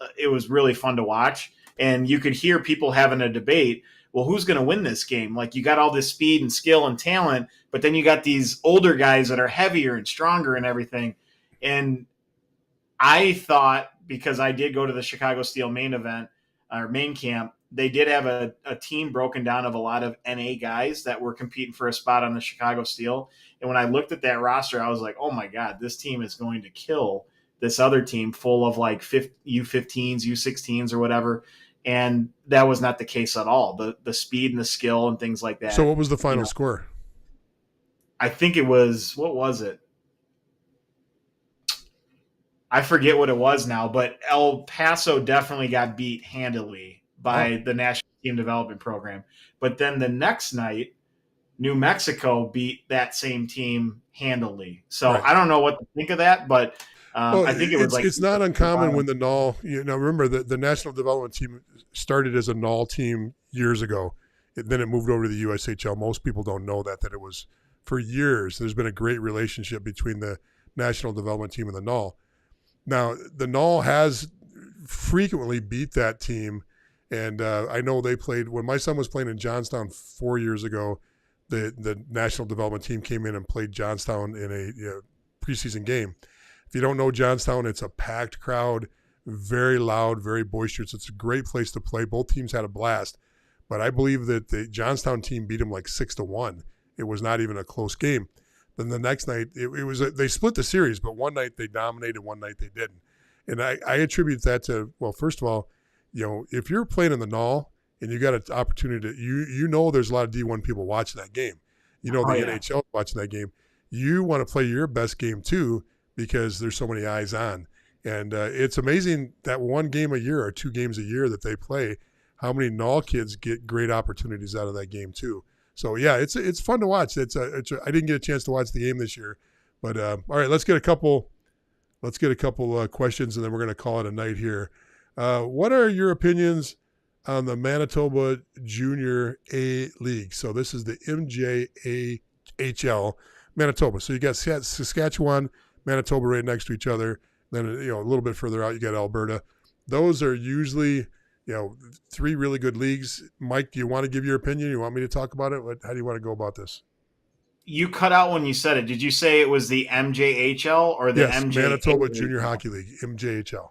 really fun to watch. And you could hear people having a debate. Well, who's going to win this game? Like, you got all this speed and skill and talent, but then you got these older guys that are heavier and stronger and everything. And I thought, because I did go to the Chicago Steel main event or main camp, they did have a team broken down of a lot of NA guys that were competing for a spot on the Chicago Steel. And when I looked at that roster, I was like, oh my God, this team is going to kill this other team full of like U15s, U16s or whatever. And that was not the case at all. The speed and the skill and things like that. So what was the final score? I think it was, what was it? I forget what it was now, but El Paso definitely got beat handily by the National Team Development Program. But then the next night, New Mexico beat that same team handily. So I don't know what to think of that, but I think it was it's not uncommon when the NAHL, remember the National Development Team started as a NAHL team years ago. Then it moved over to the USHL. Most people don't know that it was for years. There's been a great relationship between the National Development Team and the NAHL. Now, the NAHL has frequently beat that team. And I know they played, when my son was playing in Johnstown 4 years ago, the National Development Team came in and played Johnstown in a preseason game. If you don't know Johnstown, it's a packed crowd, very loud, very boisterous. It's a great place to play. Both teams had a blast. But I believe that the Johnstown team beat them like 6-1. It was not even a close game. Then the next night, it was they split the series, but one night they dominated, one night they didn't. And I attribute that to, well, first of all, if you're playing in the NAHL and you got an opportunity to, there's a lot of D1 people watching that game. The NHL watching that game. You want to play your best game too because there's so many eyes on. And it's amazing that one game a year or 2 games a year that they play, how many NAHL kids get great opportunities out of that game too. So yeah, it's fun to watch. I didn't get a chance to watch the game this year, but all right, let's get a couple questions and then we're going to call it a night here. What are your opinions on the Manitoba Junior A League? So this is the MJAHL Manitoba. So you got Saskatchewan, Manitoba right next to each other. Then a little bit further out you got Alberta. Those are usually 3 really good leagues. Mike, do you want to give your opinion? You want me to talk about it? How do you want to go about this? You cut out when you said it. Did you say it was the MJHL or the MJHL? Manitoba Junior Hockey League, MJHL.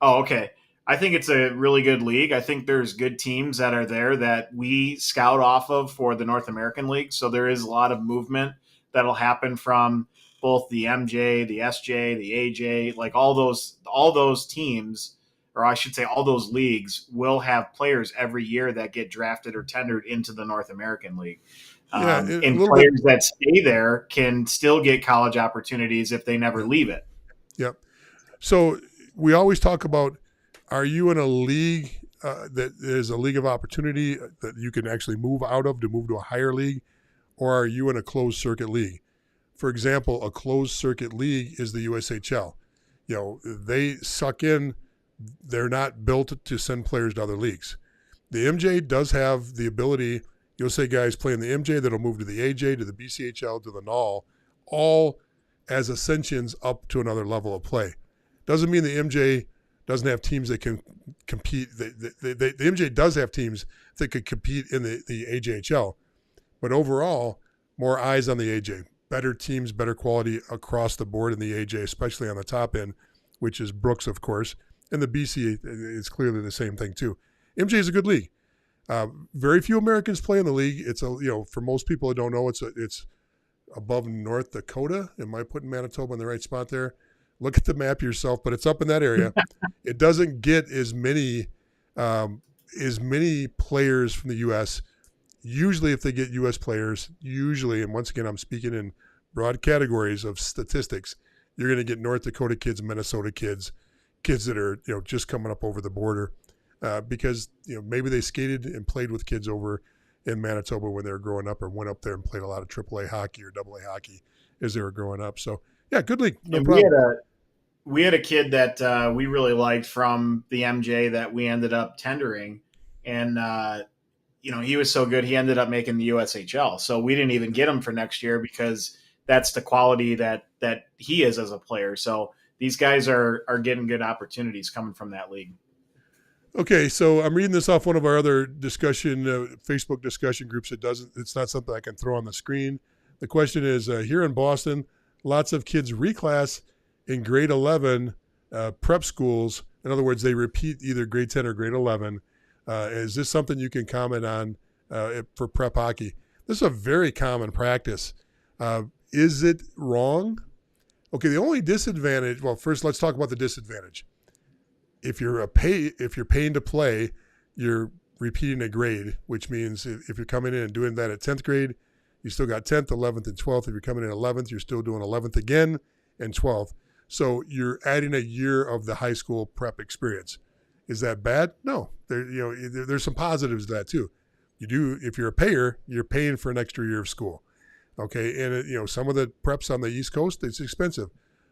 Oh, okay. I think it's a really good league. I think there's good teams that are there that we scout off of for the North American League. So there is a lot of movement that'll happen from both the MJ, the SJ, the AJ, like all those teams or I should say all those leagues will have players every year that get drafted or tendered into the North American League. Yeah, a And little bit. players that stay there can still get college opportunities if they never Yeah, leave it. yeah. So we always talk about, are you in a league that is a league of opportunity that you can actually move out of to move to a higher league, or are you in a closed circuit league? For example, a closed circuit league is the USHL. They suck in. They're not built to send players to other leagues. The MJ does have the ability. You'll say guys playing the MJ that'll move to the AJ, to the BCHL, to the NAHL, all as ascensions up to another level of play. Doesn't mean the MJ doesn't have teams that can compete. The MJ does have teams that could compete in the AJHL, but overall, more eyes on the AJ. Better teams, better quality across the board in the AJ, especially on the top end, which is Brooks, of course. And the BC is clearly the same thing, too. MJ is a good league. Very few Americans play in the league. It's for most people who don't know, it's above North Dakota. Am I putting Manitoba in the right spot there? Look at the map yourself, but it's up in that area. It doesn't get as many players from the U.S. Usually, if they get U.S. players, and once again, I'm speaking in broad categories of statistics, you're going to get North Dakota kids, Minnesota kids that are just coming up over the border because maybe they skated and played with kids over in Manitoba when they were growing up, or went up there and played a lot of AAA hockey or AA hockey as they were growing up. So yeah, good league, no And problem. we had a kid that we really liked from the MJ that we ended up tendering, and he was so good he ended up making the USHL. So we didn't even get him for next year because that's the quality that he is as a player. So these guys are getting good opportunities coming from that league. Okay, so I'm reading this off one of our other Facebook discussion groups. It's not something I can throw on the screen. The question is, here in Boston, lots of kids reclass in grade 11 prep schools. In other words, they repeat either grade 10 or grade 11. Is this something you can comment on for prep hockey? This is a very common practice. Is it wrong? Okay, the only disadvantage, well, first let's talk about the disadvantage. If you're paying to play, you're repeating a grade, which means if you're coming in and doing that at 10th grade, you still got 10th, 11th, and 12th. If you're coming in 11th, you're still doing 11th again and 12th. So you're adding a year of the high school prep experience. Is that bad? No. There's some positives to that too. If you're a payer, you're paying for an extra year of school. Okay, and some of the preps on the East Coast, it's expensive.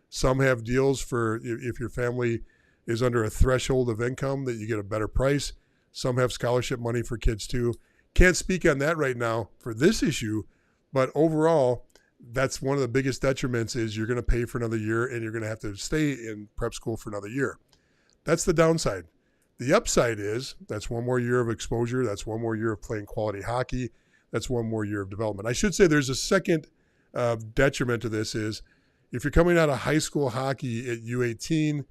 Some have deals for if your family is under a threshold of income that you get a better price. Some have scholarship money for kids too. Can't speak on that right now for this issue, but overall, that's one of the biggest detriments is you're going to pay for another year and you're going to have to stay in prep school for another year. That's the downside. The upside is that's one more year of exposure. That's one more year of playing quality hockey. That's one more year of development. I should say there's a second detriment to this is if you're coming out of high school hockey at U18,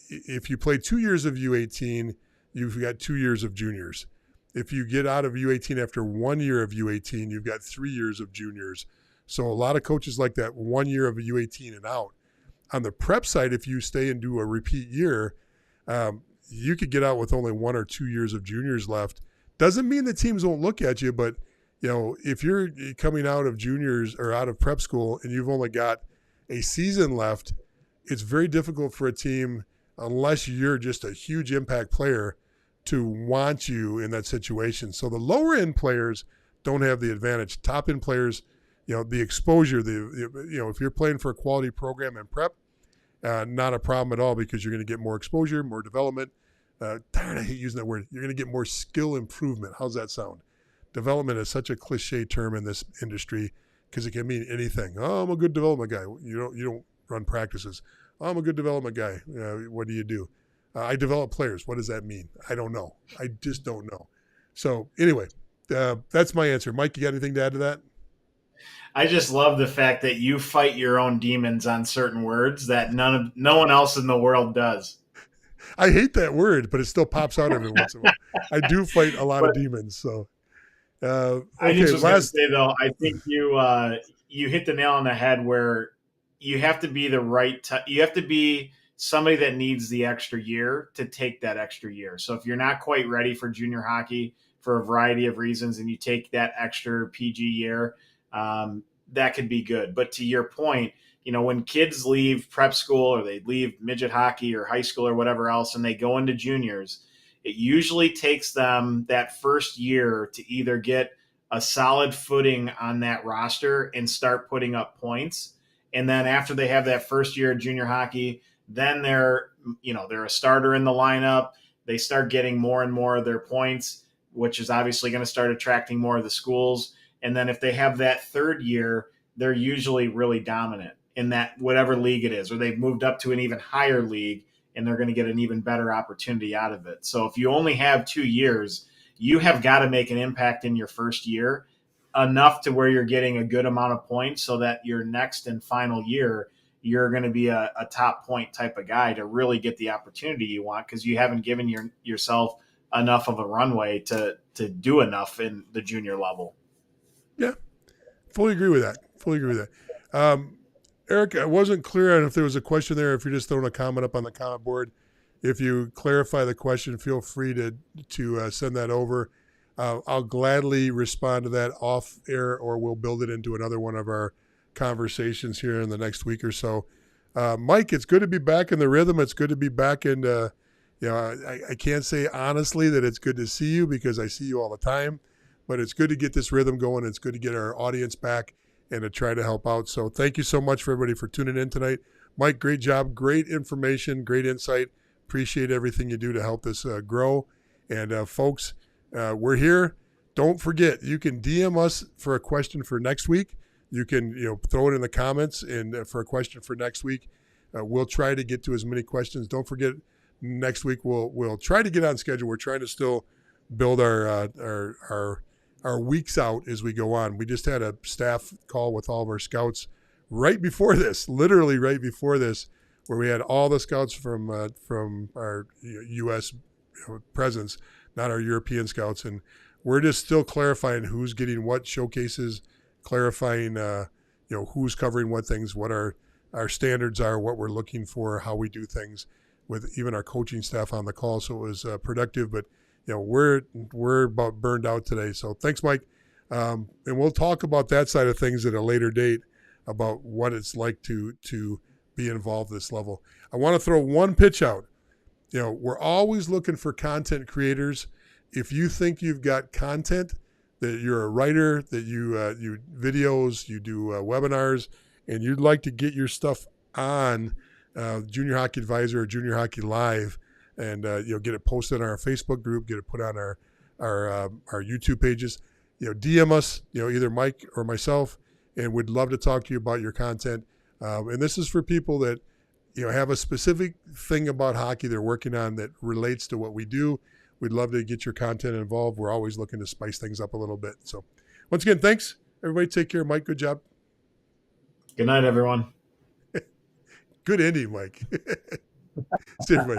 if you play 2 years of U18, you've got 2 years of juniors. If you get out of U18 after 1 year of U18, you've got 3 years of juniors. So a lot of coaches like that 1 year of U18 and out. On the prep side, if you stay and do a repeat year, you could get out with only 1 or 2 years of juniors left. Doesn't mean the teams won't look at you, but if you're coming out of juniors or out of prep school and you've only got a season left, it's very difficult for a team, unless you're just a huge impact player, to want you in that situation. So the lower end players don't have the advantage. Top end players, the exposure, if you're playing for a quality program in prep, not a problem at all because you're going to get more exposure, more development. Darn, I hate using that word. You're going to get more skill improvement. How's that sound? Development is such a cliche term in this industry because it can mean anything. Oh, I'm a good development guy. You don't run practices. Oh, I'm a good development guy. What do you do? I develop players. What does that mean? I don't know. I just don't know. So anyway, that's my answer. Mike, you got anything to add to that? I just love the fact that you fight your own demons on certain words that no one else in the world does. I hate that word, but it still pops out every once in a while. I do fight a lot of demons. So, I okay, just was going to say though, I think you hit the nail on the head where you have to be the right. You have to be somebody that needs the extra year to take that extra year. So if you're not quite ready for junior hockey for a variety of reasons and you take that extra PG year, that could be good. But to your point, when kids leave prep school or they leave midget hockey or high school or whatever else and they go into juniors, it usually takes them that first year to either get a solid footing on that roster and start putting up points. And then after they have that first year of junior hockey, then they're a starter in the lineup. They start getting more and more of their points, which is obviously going to start attracting more of the schools. And then if they have that third year, they're usually really dominant in that whatever league it is, or they've moved up to an even higher league and they're going to get an even better opportunity out of it. So if you only have 2 years, you have got to make an impact in your first year, enough to where you're getting a good amount of points so that your next and final year, you're going to be a top point type of guy to really get the opportunity you want, because you haven't given yourself enough of a runway to do enough in the junior level. Yeah, fully agree with that. Eric, I wasn't clear on if there was a question there. If you're just throwing a comment up on the comment board, if you clarify the question, feel free to send that over. I'll gladly respond to that off air, or we'll build it into another one of our conversations here in the next week or so. Mike, it's good to be back in the rhythm. It's good to be back in. I can't say honestly that it's good to see you because I see you all the time, but it's good to get this rhythm going. It's good to get our audience back and to try to help out. So thank you so much for everybody for tuning in tonight. Mike, great job, great information, great insight. Appreciate everything you do to help this grow. And folks, we're here. Don't forget, you can DM us for a question for next week. You can throw it in the comments and for a question for next week. We'll try to get to as many questions. Don't forget, next week we'll try to get on schedule. We're trying to still build our weeks out as we go on. We just had a staff call with all of our scouts right before this, literally right before this, where we had all the scouts from our U.S. presence, not our European scouts, and we're just still clarifying who's getting what showcases, clarifying who's covering what things, what our standards are, what we're looking for, how we do things, with even our coaching staff on the call. So it was productive, but we're about burned out today. So thanks, Mike. And we'll talk about that side of things at a later date about what it's like to be involved at this level. I want to throw one pitch out. We're always looking for content creators. If you think you've got content, that you're a writer, that you videos, you do webinars, and you'd like to get your stuff on Junior Hockey Advisor or Junior Hockey Live, and get it posted on our Facebook group, get it put on our YouTube pages, DM us, either Mike or myself, and we'd love to talk to you about your content. And this is for people that have a specific thing about hockey they're working on that relates to what we do. We'd love to get your content involved. We're always looking to spice things up a little bit. So once again, thanks. Everybody take care. Mike, good job. Good night, everyone. Good ending, Mike. See everybody.